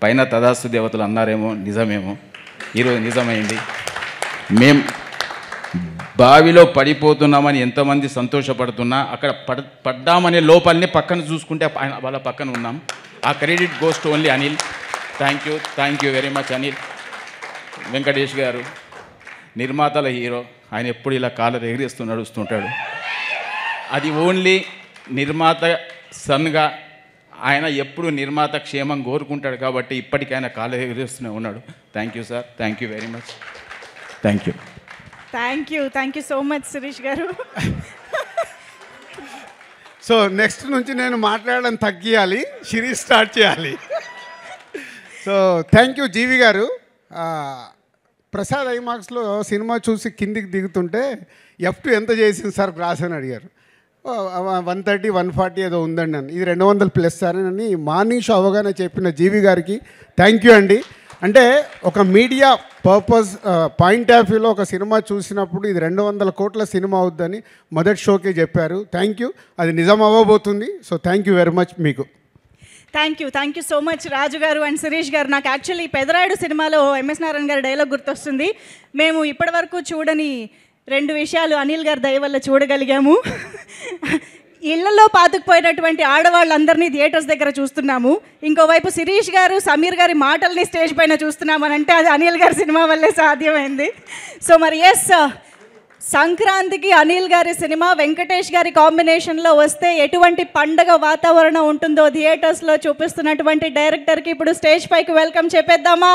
పైన తదాస్తు దేవతలు అన్నారేమో, నిజమేమో, ఈరోజు నిజమైంది. మేం బావిలో పడిపోతున్నామని ఎంతమంది సంతోషపడుతున్నా, అక్కడ పడ్డామనే లోపలనే పక్కన చూసుకుంటే వాళ్ళ పక్కన ఉన్నాం. ఆ credit goes to only Anil. Thank you very much Anil. Venkatesh గారు నిర్మాతల హీరో, ఆయన ఎప్పుడు ఇలా కాలర్ ఎగిరేస్తూ నడుస్తుంటాడు. అది ఓన్లీ నిర్మాత సన్గా ఆయన ఎప్పుడు నిర్మాత క్షేమం కోరుకుంటాడు కాబట్టి ఇప్పటికైనా కాలర్ ఎగిరేస్తూనే ఉన్నాడు. Thank you sir, thank you very much. Thank you so much Shirish గారు. సో నెక్స్ట్ నుంచి నేను మాట్లాడడం తగ్గియాలి, సిరీస్ స్టార్ట్ చేయాలి. సో థ్యాంక్ యూ జీవి గారు. ప్రసాద్ ఐమాక్స్లో సినిమా చూసి కిందికి దిగుతుంటే F2 ఎంత చేసింది సార్ గ్రాస్ అని అడిగారు. 130, 140 ఏదో ఉందండి అని. ఇది 200+ సార్ అని మార్నింగ్ షో అవగానే చెప్పిన జీవి గారికి థ్యాంక్ యూ అండి. అంటే ఒక మీడియా పర్పస్ పాయింట్ ఆఫ్ వ్యూలో ఒక సినిమా చూసినప్పుడు ఇది 200 కోట్ల సినిమా అవుద్దని మొదటి షోకే చెప్పారు. థ్యాంక్ యూ, అది నిజం అవ్వబోతుంది. So thank you very much మీకు. Thank you so much Raju garu and Sirish గారు. నాకు యాక్చువల్లీ పెదరాయుడు సినిమాలో ఎంఎస్ నారాయణ గారి డైలాగ్ గుర్తొస్తుంది. మేము ఇప్పటివరకు చూడని 2 విషయాలు అనిల్ గారి దయ వల్ల చూడగలిగాము. ఇళ్లలో పాతుకుపోయినటువంటి ఆడవాళ్ళందరినీ థియేటర్స్ దగ్గర చూస్తున్నాము. ఇంకోవైపు శిరీష్ గారు, సమీర్ గారి మాటల్ని స్టేజ్ పైన చూస్తున్నామని అంటే అది అనిల్ గారి సినిమా వల్లే సాధ్యమైంది. సో మరి ఎస్, సంక్రాంతికి అనిల్ గారి సినిమా వెంకటేష్ గారి కాంబినేషన్లో వస్తే ఎటువంటి పండగ వాతావరణం ఉంటుందో థియేటర్స్లో చూపిస్తున్నటువంటి డైరెక్టర్కి ఇప్పుడు స్టేజ్ పైకి వెల్కమ్ చెప్పేద్దామా?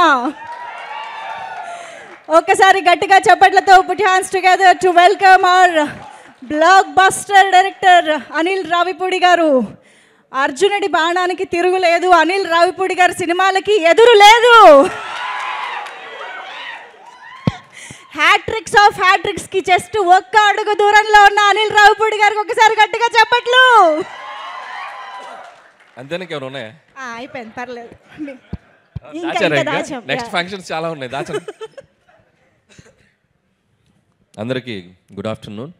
ఒక్కసారి గట్టిగా చప్పట్లతో put hands together to welcome hour block buster director Anil Ravipudi గారు. అర్జునుడి బాణానికి తిరుగులేదు, అనిల్ రావిపూడి గారి సినిమాలకి ఎదురు లేదు. హ్యాట్రిక్స్ ఆఫ్ హ్యాట్రిక్స్కి జస్ట్ ఒక్క అడుగు దూరంలో ఉన్న అనిల్ రావిపూడి గారికి ఒకసారి గట్టిగా చెప్పట్లు. అంతేనా, ఎవరు ఉన్నాయా? అయిపోయింది, పర్లేదు. నెక్స్ట్ ఫంక్షన్స్ చాలా ఉన్నాయి, దాచండి. అందరికీ గుడ్ ఆఫ్టర్నూన్.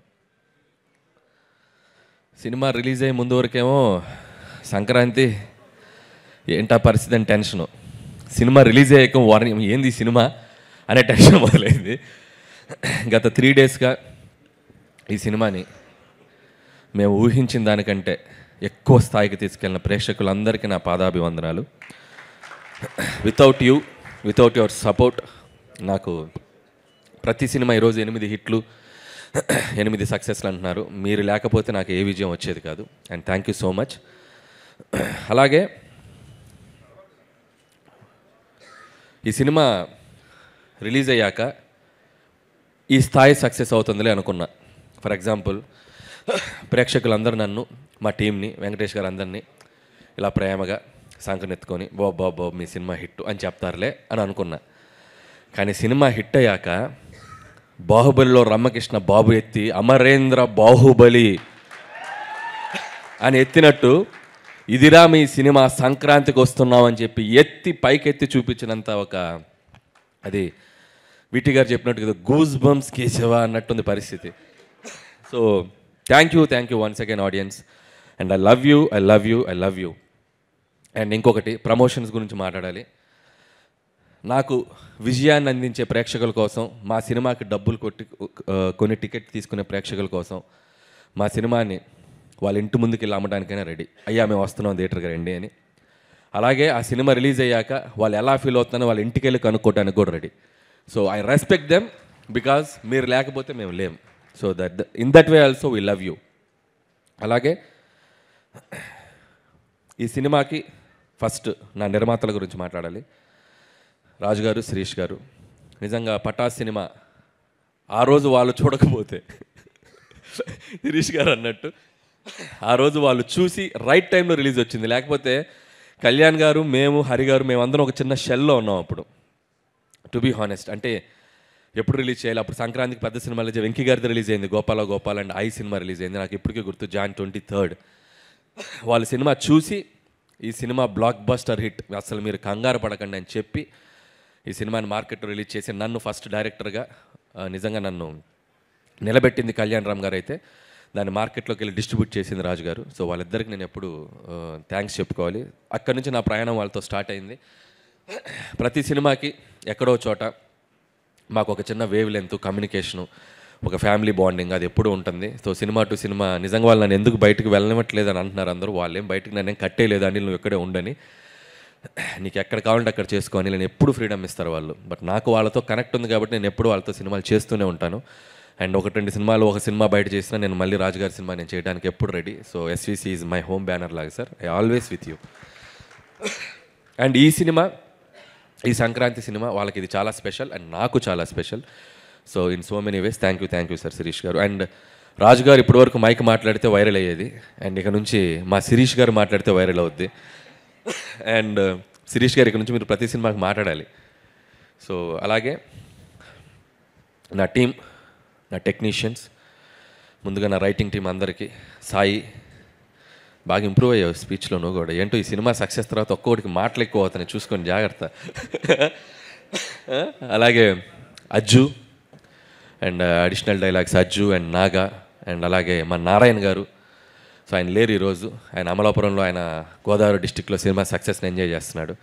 సినిమా రిలీజ్ అయ్యే ముందు వరకేమో సంక్రాంతి ఏంటా పరిస్థితి అని టెన్షను. సినిమా రిలీజ్ అయ్యాక వార్నింగ్ ఏంది సినిమా అనే టెన్షన్ మొదలైంది. గత 3 డేస్గా ఈ సినిమాని మేము ఊహించిన దానికంటే ఎక్కువ స్థాయికి తీసుకెళ్ళిన ప్రేక్షకులందరికీ నా పాదాభివందనాలు. వితౌట్ యువర్ సపోర్ట్ నాకు ప్రతి సినిమా ఈరోజు 8 హిట్లు, 8 సక్సెస్లు అంటున్నారు. మీరు లేకపోతే నాకు ఏ విజయం వచ్చేది కాదు. And thank you so much. అలాగే ఈ సినిమా రిలీజ్ అయ్యాక ఈ స్థాయి సక్సెస్ అవుతుందిలే అనుకున్నా. ఫర్ ఎగ్జాంపుల్, ప్రేక్షకులందరూ నన్ను, మా టీంని, వెంకటేష్ గారు అందరినీ ఇలా ప్రేమగా సంకనెత్తుకొని బాబు మీ సినిమా హిట్ అని చెప్తారులే అని అనుకున్నా. కానీ సినిమా హిట్ అయ్యాక బాహుబలిలో రమ్మకృష్ణ బాబు ఎత్తి అమరేంద్ర బాహుబలి అని ఎత్తినట్టు ఇదిరా మీ సినిమా సంక్రాంతికి వస్తున్నాం అని చెప్పి ఎత్తి పైకెత్తి చూపించినంత ఒక అది విటి గారు చెప్పినట్టు గూస్ బంప్స్ కేశవ అన్నట్టుంది పరిస్థితి. So thank you once again audience, and I love you. And ఇంకొకటి ప్రమోషన్స్ గురించి మాట్లాడాలి. నాకు విజయాన్ని అందించే ప్రేక్షకుల కోసం, మా సినిమాకి డబ్బులు కొన్ని టికెట్ తీసుకునే ప్రేక్షకుల కోసం మా సినిమాని వాళ్ళ ఇంటి ముందుకు వెళ్ళి అమ్మడానికైనా రెడీ. అయ్యా మేము వస్తున్నాం థియేటర్కి రండి అని. అలాగే ఆ సినిమా రిలీజ్ అయ్యాక వాళ్ళు ఎలా ఫీల్ అవుతున్నారో వాళ్ళ ఇంటికి వెళ్ళి కనుక్కోవడానికి కూడా ready. So I respect them because మీరు లేకపోతే మేము లేం. So in that way also we love you. అలాగే ఈ సినిమాకి ఫస్ట్ నా నిర్మాతల గురించి మాట్లాడాలి. రాజు గారు, శిరీష్ గారు. నిజంగా పటాస్ సినిమా ఆ రోజు వాళ్ళు చూడకపోతే శిరీష్ గారు అన్నట్టు ఆ రోజు వాళ్ళు చూసి రైట్ టైంలో రిలీజ్ వచ్చింది. లేకపోతే కళ్యాణ్ గారు, మేము, హరి గారు, మేమందరం ఒక చిన్న షెల్లో ఉన్నాం అప్పుడు. టు బీ హానెస్ట్, అంటే ఎప్పుడు రిలీజ్ చేయాలి? అప్పుడు సంక్రాంతికి పెద్ద సినిమా రిలీజ్, వెంకీ గారిది రిలీజ్ అయింది, Gopal and I cinema release అయింది. నాకు ఇప్పటికీ గుర్తు, Jan 23rd. వాళ్ళ సినిమా చూసి ఈ సినిమా బ్లాక్ బస్టర్ హిట్, అసలు మీరు కంగారు పడకండి అని చెప్పి ఈ సినిమాని మార్కెట్లో రిలీజ్ చేసి నన్ను ఫస్ట్ డైరెక్టర్గా నిజంగా నన్ను నిలబెట్టింది కళ్యాణ్ రామ్ గారు. అయితే దాన్ని మార్కెట్లోకి వెళ్ళి డిస్ట్రిబ్యూట్ చేసింది రాజు గారు. సో వాళ్ళిద్దరికి నేను ఎప్పుడు థ్యాంక్స్ చెప్పుకోవాలి. అక్కడి నుంచి నా ప్రయాణం వాళ్ళతో స్టార్ట్ అయింది. ప్రతి సినిమాకి ఎక్కడో చోట మాకు ఒక చిన్న వేవ్ లెంత్, కమ్యూనికేషను, ఒక ఫ్యామిలీ బాండింగ్ అది ఎప్పుడూ ఉంటుంది. సో సినిమా టు సినిమా నిజంగా వాళ్ళు నన్ను ఎందుకు బయటకు వెళ్ళనివ్వట్లేదు అని అంటున్నారు అందరూ. వాళ్ళేం బయటకు నన్ను కట్టేయలేదు అని, నువ్వు ఎక్కడే ఉండని, నీకు ఎక్కడ కావాలంటే అక్కడ చేసుకోని నేను ఎప్పుడు ఫ్రీడమ్ ఇస్తారు వాళ్ళు. బట్ నాకు వాళ్ళతో కనెక్ట్ ఉంది కాబట్టి నేను ఎప్పుడు వాళ్ళతో సినిమాలు చేస్తూనే ఉంటాను. అండ్ 1-2 సినిమాలు, ఒక సినిమా బయట చేసినా నేను మళ్ళీ రాజుగారి సినిమా నేను చేయడానికి ఎప్పుడు ready. So SVC is my home banner లాగా sir, I always with you. And ఈ సినిమా, ఈ సంక్రాంతి సినిమా వాళ్ళకి ఇది చాలా స్పెషల్ అండ్ నాకు చాలా special. So in so many ways thank you sir Shirish గారు. అండ్ రాజు గారు ఇప్పటివరకు మైక్ మాట్లాడితే వైరల్ అయ్యేది, అండ్ ఇక నుంచి మా శిరీష్ గారు మాట్లాడితే వైరల్ అవుద్ది. అండ్ శిరీష్ గారు ఇక నుంచి మీరు ప్రతి సినిమాకి మాట్లాడాలి. సో అలాగే నా టీం, నా టెక్నీషియన్స్, ముందుగా నా రైటింగ్ టీం అందరికీ, సాయి బాగా ఇంప్రూవ్ అయ్యావు స్పీచ్లో నువ్వు కూడా. ఏంటో ఈ సినిమా సక్సెస్ తర్వాత ఒక్కొక్కటికి మాటలు ఎక్కువ అవుతాయి, చూసుకొని జాగ్రత్త. అలాగే Ajju and additional dialogues Ajju and Naga, and అలాగే మా నారాయణ గారు. సో ఆయన లేరు ఈరోజు, ఆయన అమలాపురంలో, ఆయన గోదావరి డిస్టిక్లో సినిమా సక్సెస్ని ఎంజాయ్ చేస్తున్నాడు.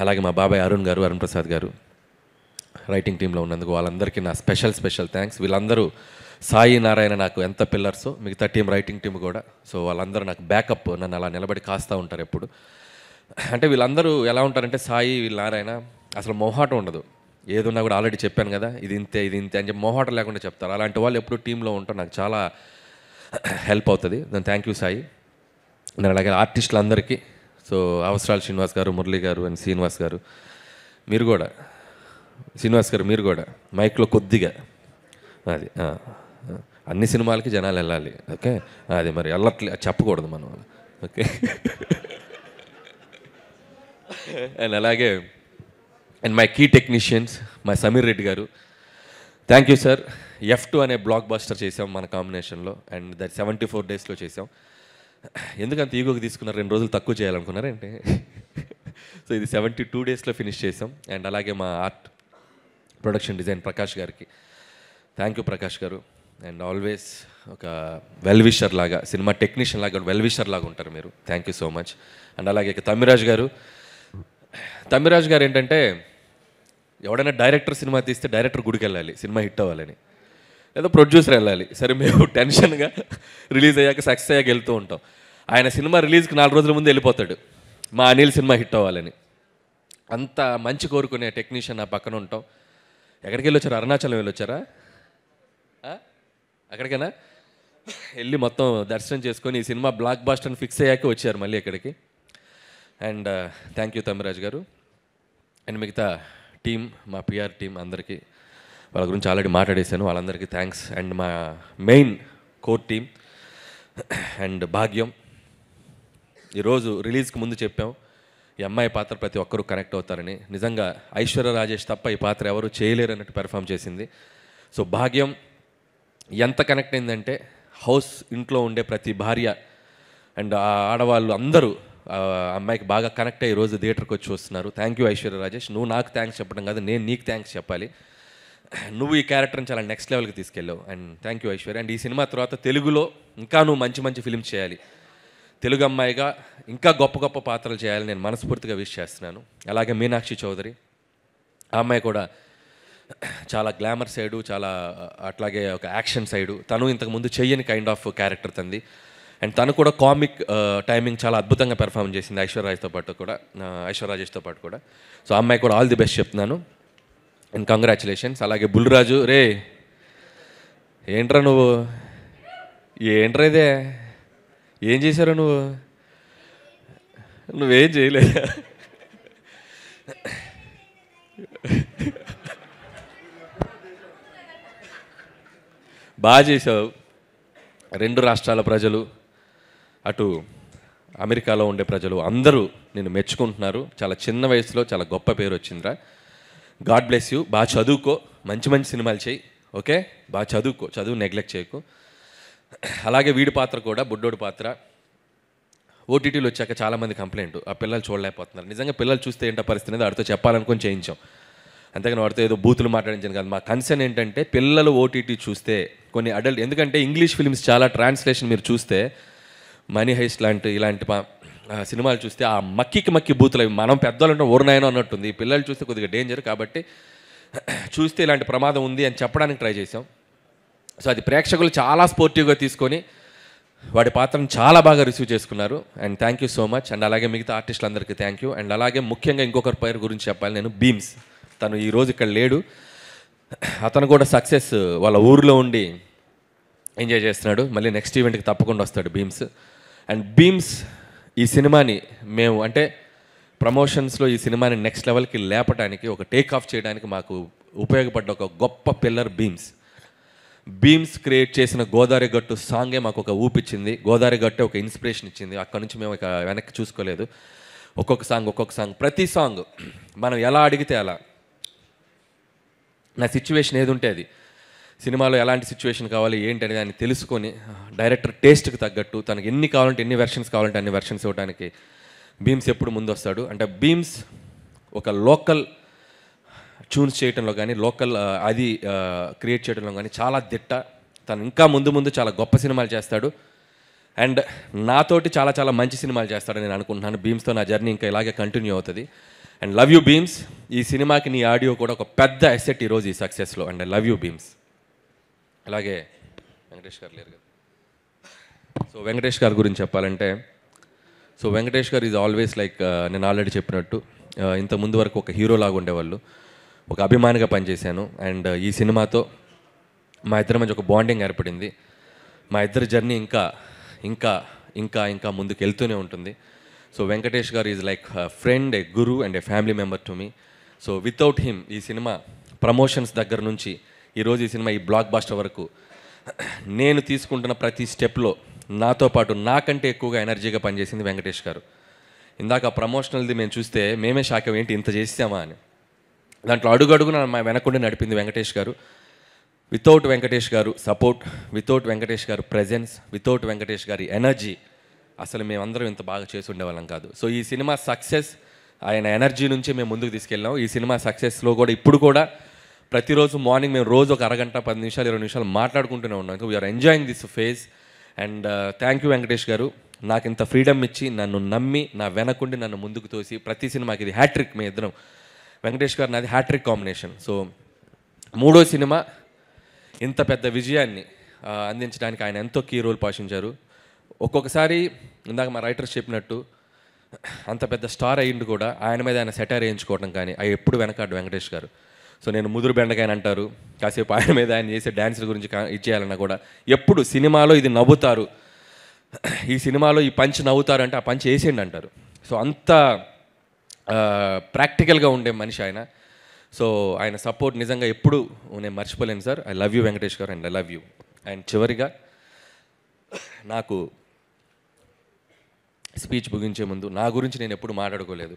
అలాగే మా బాబాయ్ అరుణ్ గారు, అరుణ్ ప్రసాద్ గారు రైటింగ్ టీంలో ఉన్నందుకు వాళ్ళందరికీ నా స్పెషల్ థ్యాంక్స్. వీళ్ళందరూ సాయి, నారాయణ నాకు ఎంత పిల్లర్సో మిగతా టీం, రైటింగ్ టీం కూడా. సో వాళ్ళందరూ నాకు బ్యాకప్, నన్ను అలా నిలబడి కాస్తూ ఉంటారు ఎప్పుడు. అంటే వీళ్ళందరూ ఎలా ఉంటారంటే, సాయి, వీళ్ళ నారాయణ అసలు మొహాటం ఉండదు. ఏదున్నా కూడా ఆల్రెడీ చెప్పాను కదా, ఇది ఇంతే అని చెప్పి మొహాటం లేకుండా చెప్తారు. అలాంటి వాళ్ళు ఎప్పుడు టీంలో ఉంటారు, నాకు చాలా హెల్ప్ అవుతుంది. నేను థ్యాంక్ యూ సాయి. నేను అలాగే ఆర్టిస్టులందరికీ, సో అవసరాల శ్రీనివాస్ గారు, మురళి గారు అండ్ శ్రీనివాస్ గారు, మీరు కూడా, శ్రీనివాస్ గారు మీరు కూడా మైక్లో కొద్దిగా అది అన్ని సినిమాలకి జనాలు వెళ్ళాలి, ఓకే? అది మరి వెళ్ళట్లే చెప్పకూడదు మనం, ఓకే? అండ్ అలాగే and my key technicians, my Sameer Reddy గారు, థ్యాంక్ యూ సార్. F2 అనే బ్లాక్ బస్టర్ చేసాం మన కాంబినేషన్లో, అండ్ దట్ 74 daysలో చేసాం. ఎందుకంత ఈగోకి తీసుకున్నారు, 2 రోజులు తక్కువ చేయాలనుకున్నారంటే. సో ఇది 72 daysలో ఫినిష్ చేసాం. అండ్ అలాగే మా ఆర్ట్ ప్రొడక్షన్ డిజైన్ ప్రకాష్ గారికి, thank you Prakash garu. And always ఒక వెల్ విషర్ లాగా, సినిమా టెక్నీషియన్ లాగా వెల్ విషర్ లాగా ఉంటారు మీరు, thank you so much. And అలాగే తమ్మిరాజ్ గారు ఏంటంటే, ఎవడైనా డైరెక్టర్ సినిమా తీస్తే డైరెక్టర్ గుడికి వెళ్ళాలి సినిమా హిట్ అవ్వాలని, లేదా ప్రొడ్యూసర్ వెళ్ళాలి. సరే మేము టెన్షన్గా రిలీజ్ అయ్యాక సక్సెస్ అయ్యాక వెళ్తూ ఉంటాం. ఆయన సినిమా రిలీజ్కి 4 రోజుల ముందు వెళ్ళిపోతాడు, మా అనిల్ సినిమా హిట్ అవ్వాలని. అంత మంచి కోరుకునే టెక్నీషియన్ నా పక్కన ఉంటాం. ఎక్కడికి వెళ్ళొచ్చారు? అరుణాచలం వెళ్ళొచ్చారా? అక్కడికైనా వెళ్ళి మొత్తం దర్శనం చేసుకొని ఈ సినిమా బ్లాక్ బాస్టర్ ఫిక్స్ అయ్యాక వచ్చారు మళ్ళీ ఇక్కడికి. అండ్ థ్యాంక్ యూ తమ్మిరాజ్ గారు. అండ్ మిగతా టీం, మా పిఆర్ టీం అందరికీ, వాళ్ళ గురించి ఆల్రెడీ మాట్లాడేశాను, వాళ్ళందరికీ థ్యాంక్స్. అండ్ మా మెయిన్ కోర్ టీం అండ్ భాగ్యం, ఈరోజు రిలీజ్కి ముందు చెప్పాం ఈ అమ్మాయి పాత్ర ప్రతి ఒక్కరూ కనెక్ట్ అవుతారని. నిజంగా ఐశ్వర్య రాజేష్ తప్ప ఈ పాత్ర ఎవరు చేయలేరు అన్నట్టు పెర్ఫామ్ చేసింది. సో భాగ్యం ఎంత కనెక్ట్ అయిందంటే, ఇంట్లో ఉండే ప్రతి భార్య అండ్ ఆ ఆడవాళ్ళు అందరూ అమ్మాయికి బాగా కనెక్ట్ అయ్యి రోజు థియేటర్కి వచ్చి వస్తున్నారు. Thank you Aishwarya Rajesh. నువ్వు నాకు థ్యాంక్స్ చెప్పడం కాదు, నేను నీకు థ్యాంక్స్ చెప్పాలి. నువ్వు ఈ క్యారెక్టర్ని చాలా నెక్స్ట్ లెవెల్కి తీసుకెళ్ళావు. And thank you Aishwarya. And ఈ సినిమా తర్వాత తెలుగులో ఇంకా నువ్వు మంచి మంచి ఫిల్మ్స్ చేయాలి, తెలుగు అమ్మాయిగా ఇంకా గొప్ప గొప్ప పాత్రలు చేయాలని నేను మనస్ఫూర్తిగా విష్ చేస్తున్నాను. అలాగే మీనాక్షి చౌదరి, ఆ అమ్మాయి కూడా చాలా గ్లామర్ సైడు, చాలా అట్లాగే ఒక యాక్షన్ సైడు. తను ఇంతకుముందు చెయ్యని కైండ్ ఆఫ్ క్యారెక్టర్ తంది. అండ్ తను కూడా కామిక్ టైమింగ్ చాలా అద్భుతంగా పెర్ఫామ్ చేసింది ఐశ్వర్యరాజ్తో పాటు కూడా, ఐశ్వర్యరాజేష్తో పాటు కూడా. సో ఆ అమ్మాయి కూడా ఆల్ ది బెస్ట్ చెప్తున్నాను అండ్ కంగ్రాచులేషన్స్. అలాగే బుల్లిరాజు, రే ఏంట్రా నువ్వు, ఏంట్రా ఇదే, ఏం చేశారు నువ్వు, నువ్వేం చేయలే, బాగా చేసావు. 2 రాష్ట్రాల ప్రజలు, అటు అమెరికాలో ఉండే ప్రజలు అందరూ నిన్ను మెచ్చుకుంటున్నారు. చాలా చిన్న వయసులో చాలా గొప్ప పేరు వచ్చిందిరా. God bless you. బాగా చదువుకో, మంచి మంచి సినిమాలు చేయి, ఓకే? బాగా చదువుకో, చదువు నెగ్లెక్ట్ చేయకు. అలాగే వీడి పాత్ర కూడా, బుడ్డోడి పాత్ర ఓటీటీలో వచ్చాక చాలామంది కంప్లైంట్, ఆ పిల్లలు చూడలేకపోతున్నారు. నిజంగా పిల్లలు చూస్తే ఏంటో పరిస్థితి అనేది వాడితో చెప్పాలనుకొని చేయించాం, అంతేగాని వాడితో ఏదో బూతులు మాట్లాడించాను కాదు. మా కన్సర్న్ ఏంటంటే పిల్లలు ఓటీటీ చూస్తే కొన్ని అడల్ట్, ఎందుకంటే ఇంగ్లీష్ ఫిల్మ్స్ చాలా ట్రాన్స్లేషన్ మీరు చూస్తే మనీ హైస్ట్ ఇలాంటి సినిమాలు చూస్తే ఆ మక్కి బూతులు అవి మనం పెద్దవాళ్ళు ఓరునాయనో అన్నట్టుంది. ఈ పిల్లలు చూస్తే కొద్దిగా డేంజర్, కాబట్టి చూస్తే ఇలాంటి ప్రమాదం ఉంది అని చెప్పడానికి ట్రై చేసాం. సో అది ప్రేక్షకులు చాలా స్పోర్టివ్గా తీసుకొని వాడి పాత్రను చాలా బాగా రిసీవ్ చేసుకున్నారు. And thank you so much. And అలాగే మిగతా ఆర్టిస్టులందరికీ థ్యాంక్ యూ. అండ్ అలాగే ముఖ్యంగా ఇంకొకరి పేరు గురించి చెప్పాలి నేను, బీమ్స్. తను ఈరోజు ఇక్కడ లేడు, అతను కూడా సక్సెస్ వాళ్ళ ఊరిలో ఉండి ఎంజాయ్ చేస్తున్నాడు. మళ్ళీ నెక్స్ట్ ఈవెంట్కి తప్పకుండా వస్తాడు బీమ్స్. అండ్ బీమ్స్ ఈ సినిమాని మేము అంటే ప్రమోషన్స్లో ఈ సినిమాని నెక్స్ట్ లెవెల్కి లేపడానికి, ఒక టేక్ ఆఫ్ చేయడానికి మాకు ఉపయోగపడ్డ ఒక గొప్ప పిల్లర్ బీమ్స్. బీమ్స్ క్రియేట్ చేసిన గోదావరి గట్టు సాంగే మాకు ఒక ఊపిచ్చింది. గోదావరి గట్టే ఒక ఇన్స్పిరేషన్ ఇచ్చింది. అక్కడ నుంచి మేము ఇక వెనక్కి చూసుకోలేదు. ఒక్కొక్క సాంగ్ ప్రతి సాంగ్ మనం ఎలా అడిగితే అలా, నా సిచ్యువేషన్ ఏది ఉంటే అది, సినిమాలో ఎలాంటి సిచ్యువేషన్ కావాలి ఏంటి అనేది దాన్ని తెలుసుకొని డైరెక్టర్ టేస్ట్కి తగ్గట్టు తనకి ఎన్ని కావాలంటే ఎన్ని వెర్షన్స్ కావాలంటే అన్ని వెర్షన్స్ ఇవ్వడానికి బీమ్స్ ఎప్పుడు ముందు వస్తాడు. అంటే బీమ్స్ ఒక లోకల్ ట్యూన్స్ చేయడంలో కానీ, లోకల్ అది క్రియేట్ చేయడంలో కానీ చాలా దిట్ట. తను ఇంకా ముందు చాలా గొప్ప సినిమాలు చేస్తాడు. అండ్ నాతోటి చాలా మంచి సినిమాలు చేస్తాడని నేను అనుకుంటున్నాను. బీమ్స్తో నా జర్నీ ఇంకా ఇలాగే కంటిన్యూ అవుతుంది. And love you Bheems. ఈ సినిమాకి నీ ఆడియో కూడా ఒక పెద్ద అసెట్ ఈరోజు ఈ సక్సెస్లో. And I love you Bheems. అలాగే వెంకటేష్ గారు లేరు కదా, సో వెంకటేష్ గారి గురించి చెప్పాలంటే, so Venkatesh garu is always like నేను ఆల్రెడీ చెప్పినట్టు ఇంత ముందు వరకు ఒక హీరో లాగా ఉండేవాళ్ళు, ఒక అభిమానిగా పనిచేశాను. అండ్ ఈ సినిమాతో మా ఇద్దరి మధ్య ఒక బాండింగ్ ఏర్పడింది. మా ఇద్దరి జర్నీ ఇంకా ముందుకు వెళ్తూనే ఉంటుంది. So Venkatesh garu is like friend, A Guru and A family member to me. So without him ఈ సినిమా ప్రమోషన్స్ దగ్గర నుంచి ఈరోజు ఈ సినిమా ఈ బ్లాక్ బాస్టర్ వరకు నేను తీసుకుంటున్న ప్రతి స్టెప్లో నాతో పాటు నాకంటే ఎక్కువగా ఎనర్జీగా పనిచేసింది వెంకటేష్ గారు. ఇందాక ప్రమోషనల్ది మేము చూస్తే మేమే షాక్ ఏంటి ఇంత చేసామా అని. దాంట్లో అడుగడుగున మా వెనకుండి నడిపింది వెంకటేష్ గారు. వితౌట్ వెంకటేష్ గారు సపోర్ట్, వితౌట్ వెంకటేష్ గారు ప్రెజెన్స్, వితౌట్ వెంకటేష్ గారి ఎనర్జీ అసలు మేమందరం ఇంత బాగా చేసి ఉండేవాళ్ళం కాదు. సో ఈ సినిమా సక్సెస్ ఆయన ఎనర్జీ నుంచి మేము ముందుకు తీసుకెళ్ళాం. ఈ సినిమా సక్సెస్లో కూడా ఇప్పుడు కూడా ప్రతిరోజు మార్నింగ్ మేము రోజు ఒక అరగంట 10 నిమిషాలు 20 నిమిషాలు మాట్లాడుకుంటూనే ఉన్నాం. We're enjoying this phase. And thank you Venkatesh గారు, నాకు ఇంత ఫ్రీడమ్ ఇచ్చి నన్ను నమ్మి నా వెనకుండి నన్ను ముందుకు తోసి ప్రతి సినిమాకి ఇది హ్యాట్రిక్. మీ ఇద్దరం వెంకటేష్ గారు నాది హ్యాట్రిక్ కాంబినేషన్. సో 3వ సినిమా ఇంత పెద్ద విజయాన్ని అందించడానికి ఆయన ఎంతో కీ రోల్ పోషించారు. ఒక్కొక్కసారి ఇందాక మా రైటర్స్ చెప్పినట్టు అంత పెద్ద స్టార్ అయ్యిండు కూడా ఆయన మీద ఆయన సెటైర్ వేయించుకోవడం కానీ అవి ఎప్పుడు వెనకాడు వెంకటేష్ గారు. సో నేను ముదురు బెండకాయని అంటారు, కాసేపు ఆయన మీద ఆయన చేసే డ్యాన్సుల గురించి ఇచ్చేయాలన్నా కూడా ఎప్పుడు సినిమాలో ఇది నవ్వుతారు, ఈ సినిమాలో ఈ పంచ్ నవ్వుతారు అంటే ఆ పంచ్ వేసేయండి అంటారు. సో అంత ప్రాక్టికల్గా ఉండే మనిషి ఆయన. సో ఆయన సపోర్ట్ నిజంగా ఎప్పుడు నేను మర్చిపోలేను sir. I love you Venkatesh garu and I love you. And చివరిగా నాకు స్పీచ్ ముగించే ముందు నా గురించి నేను ఎప్పుడు మాట్లాడుకోలేదు.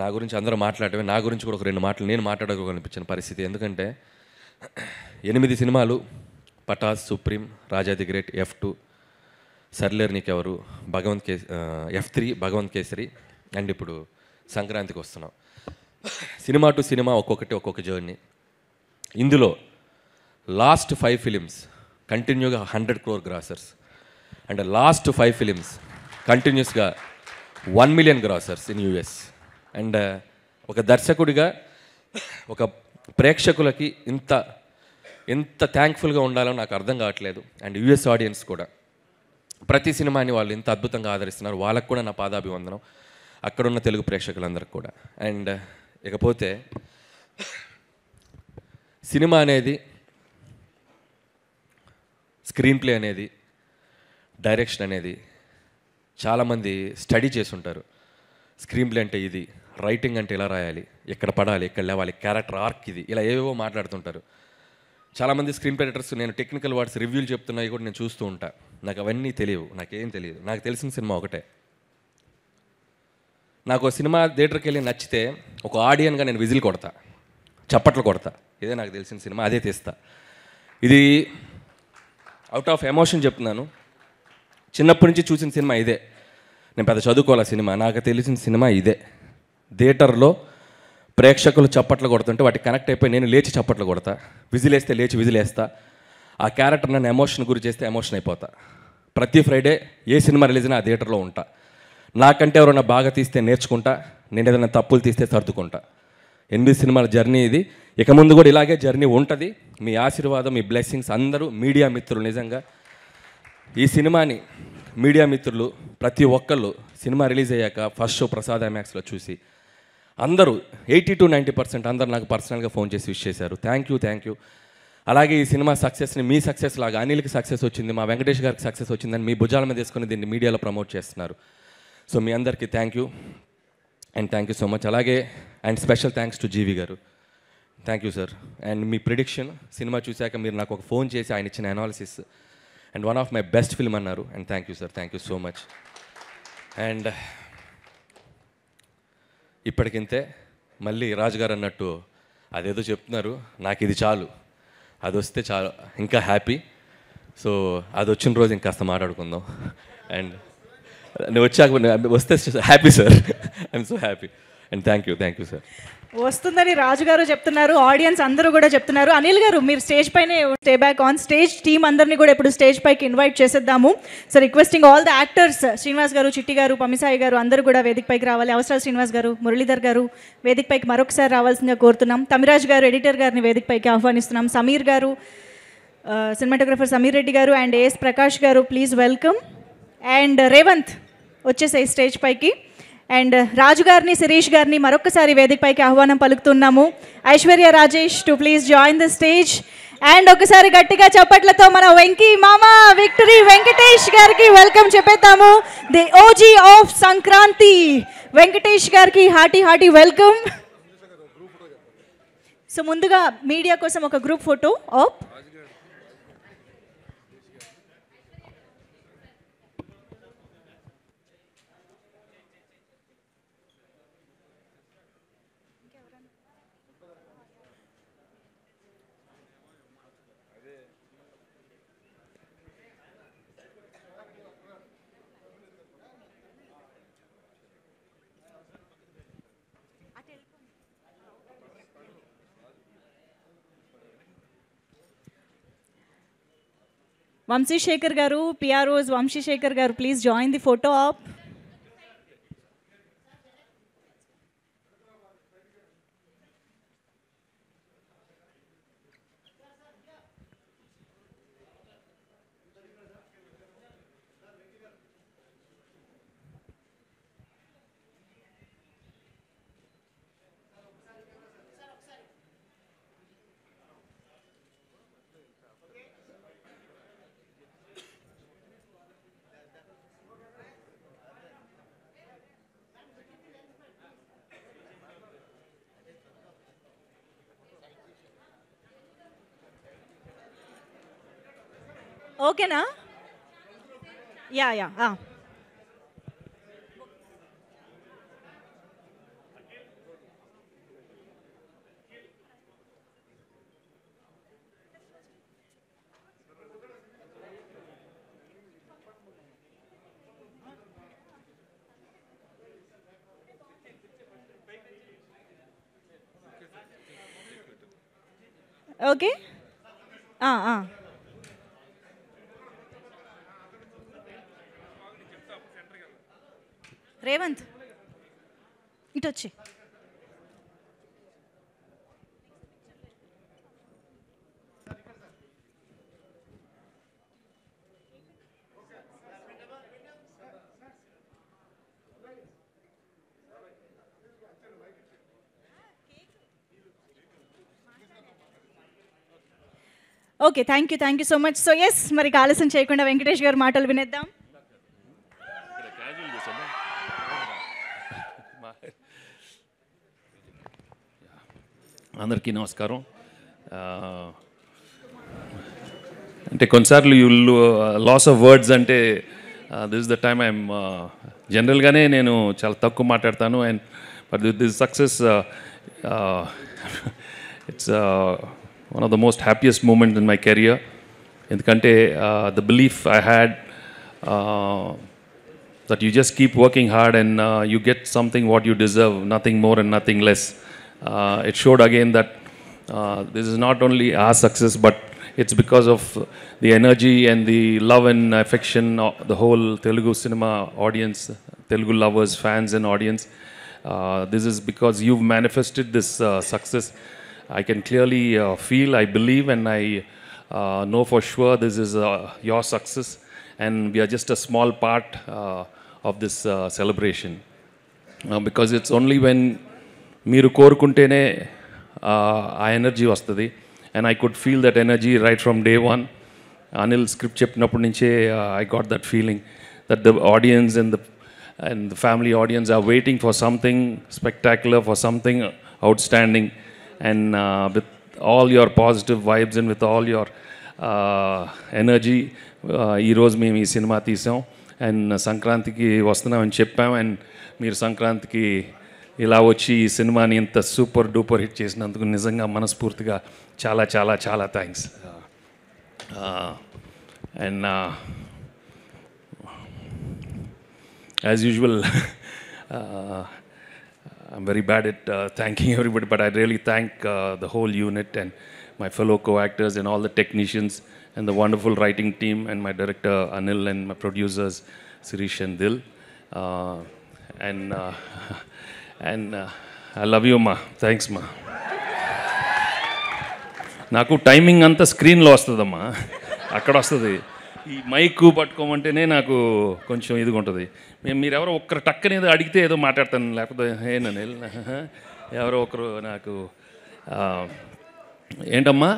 నా గురించి అందరూ మాట్లాడటమే, నా గురించి కూడా ఒక 2 మాటలు నేను మాట్లాడుకోవాలనిపించిన పరిస్థితి. ఎందుకంటే 8 సినిమాలు, Pataas, Supreme, Raja the Great, F2, Sarileru Neekevvaru, F3 Bhagavanth Kesari, and ఇప్పుడు సంక్రాంతికి వస్తున్నాం. సినిమా టు సినిమా ఒక్కొక్క జర్నీ. ఇందులో లాస్ట్ 5 ఫిలిమ్స్ కంటిన్యూగా 100 crore grossers, and last 5 films కంటిన్యూస్గా 1 million గ్రాసర్స్ ఇన్ US. అండ్ ఒక దర్శకుడిగా ఒక ప్రేక్షకులకి ఎంత థ్యాంక్ఫుల్గా ఉండాలో నాకు అర్థం కావట్లేదు. అండ్ US ఆడియన్స్ కూడా ప్రతి సినిమాని వాళ్ళు ఇంత అద్భుతంగా ఆదరిస్తున్నారు. వాళ్ళకు కూడా నా పాదాభివందనం, అక్కడున్న తెలుగు ప్రేక్షకులందరికీ కూడా. అండ్ ఇకపోతే సినిమా అనేది, స్క్రీన్ ప్లే అనేది, డైరెక్షన్ అనేది చాలామంది స్టడీ చేసి ఉంటారు. స్క్రీన్ ప్లే అంటే ఇది, రైటింగ్ అంటే ఇలా రాయాలి, ఎక్కడ పడాలి, ఎక్కడ లేవాలి, క్యారెక్టర్ ఆర్క్ ఇది, ఇలా ఏవేవో మాట్లాడుతుంటారు. చాలామంది స్క్రీన్ ప్లే రైటర్స్ నేను టెక్నికల్ వర్డ్స్ రివ్యూలు చెప్తున్నాయి కూడా నేను చూస్తూ ఉంటా. నాకు అవన్నీ తెలియవు, నాకేం తెలియదు. నాకు తెలిసిన సినిమా ఒకటే. నాకు సినిమా థియేటర్కి వెళ్ళి నచ్చితే ఒక ఆడియన్గా నేను విజిల్ కొడతా, చప్పట్లు కొడతా. ఇదే నాకు తెలిసిన సినిమా, అదే తీస్తా. ఇది అవుట్ ఆఫ్ ఎమోషన్ చెప్తున్నాను. చిన్నప్పటి నుంచి చూసిన సినిమా ఇదే. నేను పెద్ద చదువుకోవాలి సినిమా, నాకు తెలిసిన సినిమా ఇదే. థియేటర్లో ప్రేక్షకులు చప్పట్లు కొడుతుంటే వాటికి కనెక్ట్ అయిపోయి నేను లేచి చప్పట్లు కొడతా, విజిలేస్తే లేచి విజిలేస్తా. ఆ క్యారెక్టర్ నన్ను ఎమోషన్ గురి చేస్తే ఎమోషన్ అయిపోతా. ప్రతి ఫ్రైడే ఏ సినిమా రిలీజ్ అయినా ఆ థియేటర్లో ఉంటా. నాకంటే ఎవరైనా బాగా తీస్తే నేర్చుకుంటా, నేను ఏదైనా తప్పులు తీస్తే సర్దుకుంటా. 8 సినిమాల జర్నీ ఇది. ఇక ముందు కూడా ఇలాగే జర్నీ ఉంటుంది. మీ ఆశీర్వాదం, మీ బ్లెస్సింగ్స్ అందరూ మీడియా మిత్రులు, నిజంగా ఈ సినిమాని మీడియా మిత్రులు ప్రతి ఒక్కళ్ళు సినిమా రిలీజ్ అయ్యాక ఫస్ట్ షో ప్రసాద్ ఐమాక్స్లో చూసి అందరూ 80 to 90% అందరూ నాకు పర్సనల్గా ఫోన్ చేసి విష్ చేశారు. Thank you. అలాగే ఈ సినిమా సక్సెస్ని మీ సక్సెస్ లాగా అనిల్కి సక్సెస్ వచ్చింది, మా వెంకటేష్ గారికి సక్సెస్ వచ్చిందని మీ భుజాల మీద తీసుకొని దీన్ని మీడియాలో ప్రమోట్ చేస్తున్నారు. సో మీ అందరికీ థ్యాంక్ యూ సో మచ్. అలాగే and special thanks to G V garu. Thank you sir. And మీ ప్రిడిక్షన్ సినిమా చూశాక మీరు నాకు ఒక ఫోన్ చేసి ఆయన ఇచ్చిన analysis and one of my best film అన్నారు. And thank you sir, thank you so much. And ఇప్పటికింతే. మళ్ళీ రాజుగారు అన్నట్టు అదేదో చెప్తున్నారు, నాకు ఇది చాలు, అది వస్తే చాలు, ఇంకా హ్యాపీ. సో అది వచ్చిన రోజు ఇంకాస్త మాట్లాడుకుందాం. అండ్ నేను వచ్చాక వస్తే happy sir, I'm so happy. And thank you sir. వస్తుందని రాజు గారు చెప్తున్నారు, ఆడియన్స్ అందరూ కూడా చెప్తున్నారు. అనిల్ గారు మీరు స్టేజ్ పైనే stay back on stage. Team అందరినీ కూడా ఇప్పుడు స్టేజ్ పైకి ఇన్వైట్ చేసేద్దాము. So requesting all the actors, Srinivas garu, Chitti గారు, పమిసాయి గారు అందరూ కూడా వేదిక పైకి రావాలి. అవసరాలు శ్రీనివాస్ గారు, మురళీధర్ గారు వేదిక పైకి మరొకసారి రావాల్సిందిగా కోరుతున్నాం. తమిరాజ్ గారు ఎడిటర్ గారిని వేదిక పైకి ఆహ్వానిస్తున్నాం. సమీర్ గారు, సినిమాటోగ్రఫర్ సమీర్ రెడ్డి గారు అండ్ ఏఎస్ ప్రకాష్ గారు ప్లీజ్ వెల్కమ్. అండ్ రేవంత్ వచ్చేసాయి స్టేజ్ పైకి. అండ్ రాజు గారిని, శిరీష్ గారిని మరొకసారి వేదిక పైకి ఆహ్వానం పలుకుతున్నాము. Aishwarya Rajesh to please join the stage. And ఒకసారి గట్టిగా చప్పట్లతో మన వెంకీ మామ విక్టరీ వెంకటేష్ గారికి వెల్కమ్ చెప్పేద్దాము. The OG of Sankranti Venkatesh గారికి హార్టీ వెల్కమ్. సో ముందుగా మీడియా కోసం ఒక గ్రూప్ ఫోటో ఆఫ్ వంశీశేఖర్ గారు, పిఆర్ఓస్ వంశీశేఖర్ గారు please join the photo op. ఓకేనా? యా ఓకే రేవంత్ ఇటు వచ్చి okay thank you so much. So yes మరి ఆలస్యం చేయకుండా వెంకటేష్ గారి మాటలు వినేద్దాం. అందరికీ నమస్కారం. అంటే కొన్నిసార్లు యూ లాస్ ఆఫ్ వర్డ్స్ అంటే దిస్ ద టైమ్ ఐఎమ్ జనరల్గానే నేను చాలా తక్కువ మాట్లాడతాను. And but this success it's one of the most happiest moments in my career. ఎందుకంటే the belief I had that you just keep working hard and you get something what you deserve, nothing more and nothing less. It showed again that this is not only our success, but it's because of the energy and the love and affection of the whole Telugu cinema audience, Telugu lovers, fans and audience. This is because you've manifested this success. I can clearly feel, I believe, and I know for sure this is your success, and we are just a small part of this celebration. Because it's only when మీరు కోరుకుంటేనే ఆ ఎనర్జీ వస్తుంది, and I could feel that energy right from day one. Anil script చెప్పినప్పటి నుంచే I got that feeling that the audience and the family audience are waiting for something spectacular, for something outstanding. And with all your positive vibes and with all your energy, ఈరోజు మేము ఈ సినిమా తీసాం. అండ్ సంక్రాంతికి వస్తున్నామని చెప్పాం, అండ్ మీరు సంక్రాంతికి ఇలా వచ్చి ఈ సినిమాని ఇంత సూపర్ డూపర్ హిట్ చేసినందుకు నిజంగా మనస్ఫూర్తిగా చాలా చాలా చాలా thanks. And as usual I'm very bad at thanking everybody, but I really thank the whole unit and my fellow co-actors and all the technicians and the wonderful writing team and my director Anil and my producers Sirish and Dil. And I love you, ma. Thanks, ma. నాకు టైమింగ్ అంతా స్క్రీన్లో వస్తుందమ్మా, అక్కడ వస్తుంది. ఈ మైకు పట్టుకోమంటేనే నాకు కొంచెం ఇదిగా ఉంటుంది. మీరు ఎవరో ఒక్కరు టక్కనేది అడిగితే ఏదో మాట్లాడతాను, లేకపోతే ఏనని ఎవరో ఒకరు నాకు ఏంటమ్మా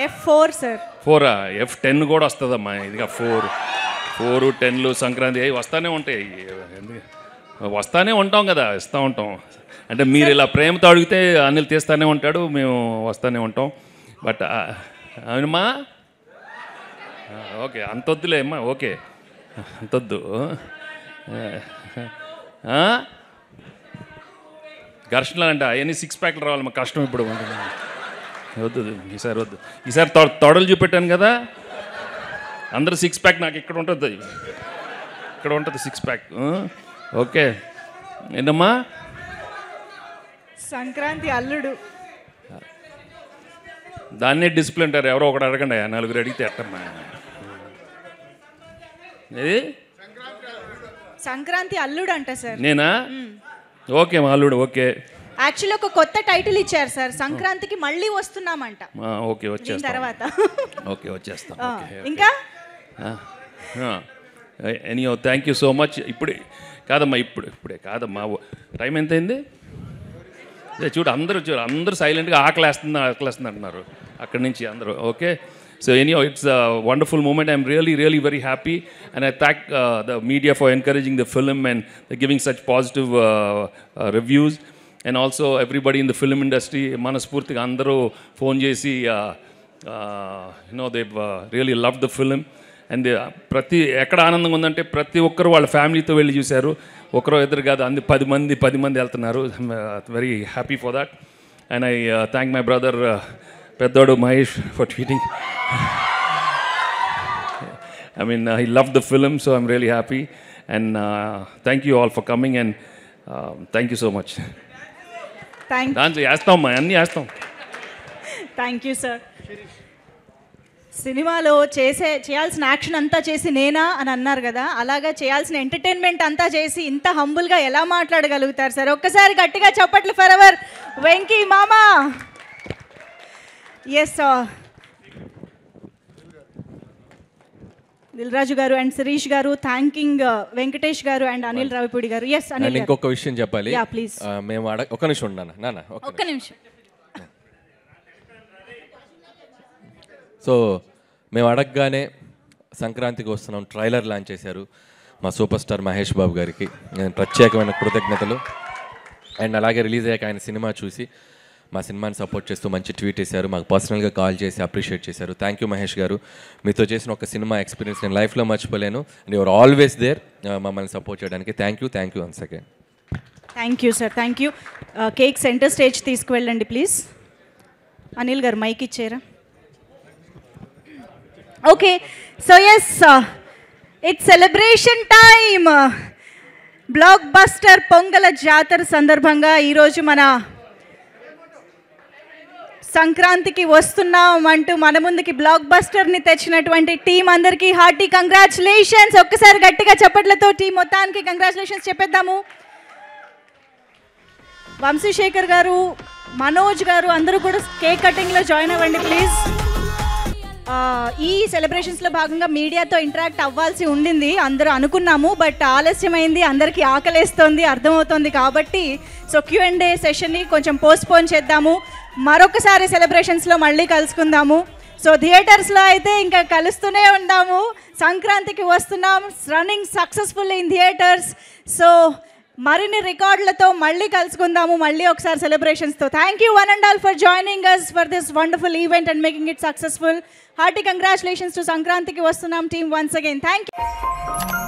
F4 సార్ 4 F10 కూడా వస్తుందమ్మా. ఇదిగా 4 10 సంక్రాంతి అవి వస్తూనే ఉంటాయి. వస్తూనే ఉంటాం కదా, ఇస్తూ ఉంటాం. అంటే మీరు ఇలా ప్రేమతో అడిగితే అనిల్ తీస్తూనే ఉంటాడు, మేము వస్తూనే ఉంటాం. బట్ అవునమ్మా, ఓకే అంతొద్దులే అమ్మా, ఓకే అంతొద్దు. ఘర్షణలు అంట అవన్నీ 6 ప్యాక్లు రావాలి, మాకు కష్టం ఇప్పుడు. వద్దు ఈసారి వద్దు. ఈసారి తొడలు చూపెట్టాను కదా, అందరూ 6 ప్యాక్ నాకు ఇక్కడ ఉంటుంది, ఇక్కడ ఉంటుంది 6 ప్యాక్. ఓకే ఏంటమ్మా సంక్రాంతి అల్లుడు, దాన్నే డిసిప్లిన్ అంటారు. ఎవరో ఒకటి అడగండి, 4 అడిగితే ఎట్టమ్మా. ఏది సంక్రాంతి అల్లుడు అంట సార్. నేనా? ఓకే మా అల్లుడు. ఓకే యాక్చువల్లీ ఒక కొత్త టైటిల్ ఇచ్చారు సార్, సంక్రాంతికి మళ్ళీ వస్తున్నామంట. ఓకే వచ్చేస్తాం తర్వాత. ఓకే వచ్చేస్తాం. ఇంకా anyhow thank you so much. ఇప్పుడే కాదమ్మా, ఇప్పుడే కాదమ్మా. టైం ఎంత అయింది చూడు, అందరూ సైలెంట్గా ఆకలేస్తుంది అంటున్నారు అక్కడి నుంచి అందరూ. Okay so anyhow it's a wonderful moment. I'm really very happy, and I thank the media for encouraging the film and giving such positive reviews, and also everybody in the film industry. మనస్ఫూర్తిగా అందరూ ఫోన్ చేసి they've really loved the film. And ఎక్కడ ఆనందంగా ఉందంటే ప్రతి ఒక్కరు వాళ్ళ ఫ్యామిలీతో వెళ్ళి చూశారు, ఒకరో ఇద్దరు కాదు, 10 మంది వెళ్తున్నారు. Very happy for that. And I thank my brother పెద్దోడు Mahesh for tweeting. I mean, he loved the film, so I'm really happy. And thank you all for coming, and thank you so much. Thank you. Dance, వేస్తాం అన్నీ వేస్తాం. Thank you sir. సినిమాలో చేయాల్సిన యాక్షన్ అంతా చేసి నేనా అని అన్నారు కదా, అలాగా చేయాల్సిన ఎంటర్టైన్మెంట్ అంతా చేసి ఇంత హంబుల్గా ఎలా మాట్లాడగలుగుతారు సార్? ఒక్కసారి గట్టిగా చప్పట్లు ఫర్ అవర్ వెంకీ మామా. ఎస్ దిల్రాజు గారు అండ్ శిరీష్ గారు థ్యాంకింగ్ వెంకటేష్ గారు అండ్ అనిల్ రావిపూడి గారు. ఎస్ అనిల్ గారు. ఇంకొక విషయం చెప్పాలి. Yeah please. మేము ఒక్క నిమిషం ఉన్నాను నాన్న, ఒక్క నిమిషం. సో మేము అడగగానే సంక్రాంతికి వస్తున్నాం ట్రైలర్ లాంచ్ చేశారు మా సూపర్ స్టార్ మహేష్ బాబు గారికి నేను ప్రత్యేకమైన కృతజ్ఞతలు. అండ్ అలాగే రిలీజ్ అయ్యాక ఆయన సినిమా చూసి మా సినిమాని సపోర్ట్ చేస్తూ మంచి ట్వీట్ చేశారు, మాకు పర్సనల్గా కాల్ చేసి అప్రిషియేట్ చేశారు. థ్యాంక్ యూ మహేష్ గారు, మీతో చేసిన ఒక సినిమా ఎక్స్పీరియన్స్ నేను లైఫ్లో మర్చిపోలేను. అండ్ యువర్ ఆల్వేస్ దేర్ మమ్మల్ని సపోర్ట్ చేయడానికి. Thank you once again. Thank you sir, thank you. Cake centre stage తీసుకువెళ్ళండి ప్లీజ్. అనిల్ గారు మైక్ ఇచ్చారా? Okay, so yes it's celebration time. Blockbuster Pongal జాతర సందర్భంగా ఈరోజు మన సంక్రాంతికి వస్తున్నాం అంటూ మన ముందుకి బ్లాక్ బస్టర్ని తెచ్చినటువంటి టీం అందరికీ హార్టీ కంగ్రాచులేషన్స్. ఒక్కసారి గట్టిగా చప్పట్లతో టీం మొత్తానికి కంగ్రాచులేషన్స్ చెప్పేద్దాము. వంశీశేఖర్ గారు, మనోజ్ గారు అందరూ కూడా కేక్ కటింగ్లో జాయిన్ అవ్వండి ప్లీజ్. ఈ సెలబ్రేషన్స్లో భాగంగా మీడియాతో ఇంటరాక్ట్ అవ్వాల్సి ఉండింది అందరూ అనుకున్నాము, బట్ ఆలస్యమైంది, అందరికీ ఆకలేస్తోంది అర్థమవుతోంది కాబట్టి సో Q&A సెషన్ని కొంచెం పోస్ట్పోన్ చేద్దాము. మరొకసారి సెలబ్రేషన్స్లో మళ్ళీ కలుసుకుందాము. సో థియేటర్స్లో అయితే ఇంకా కలుస్తూనే ఉందాము. సంక్రాంతికి వస్తున్నాం, running successful in theatres. So మరిన్ని రికార్డులతో మళ్ళీ కలుసుకుందాము, మళ్ళీ ఒకసారి సెలబ్రేషన్స్తో. Thank you one and all for joining us for this wonderful event and making it successful. Hearty congratulations to సంక్రాంతికి వస్తున్నాం team once again. Thank you.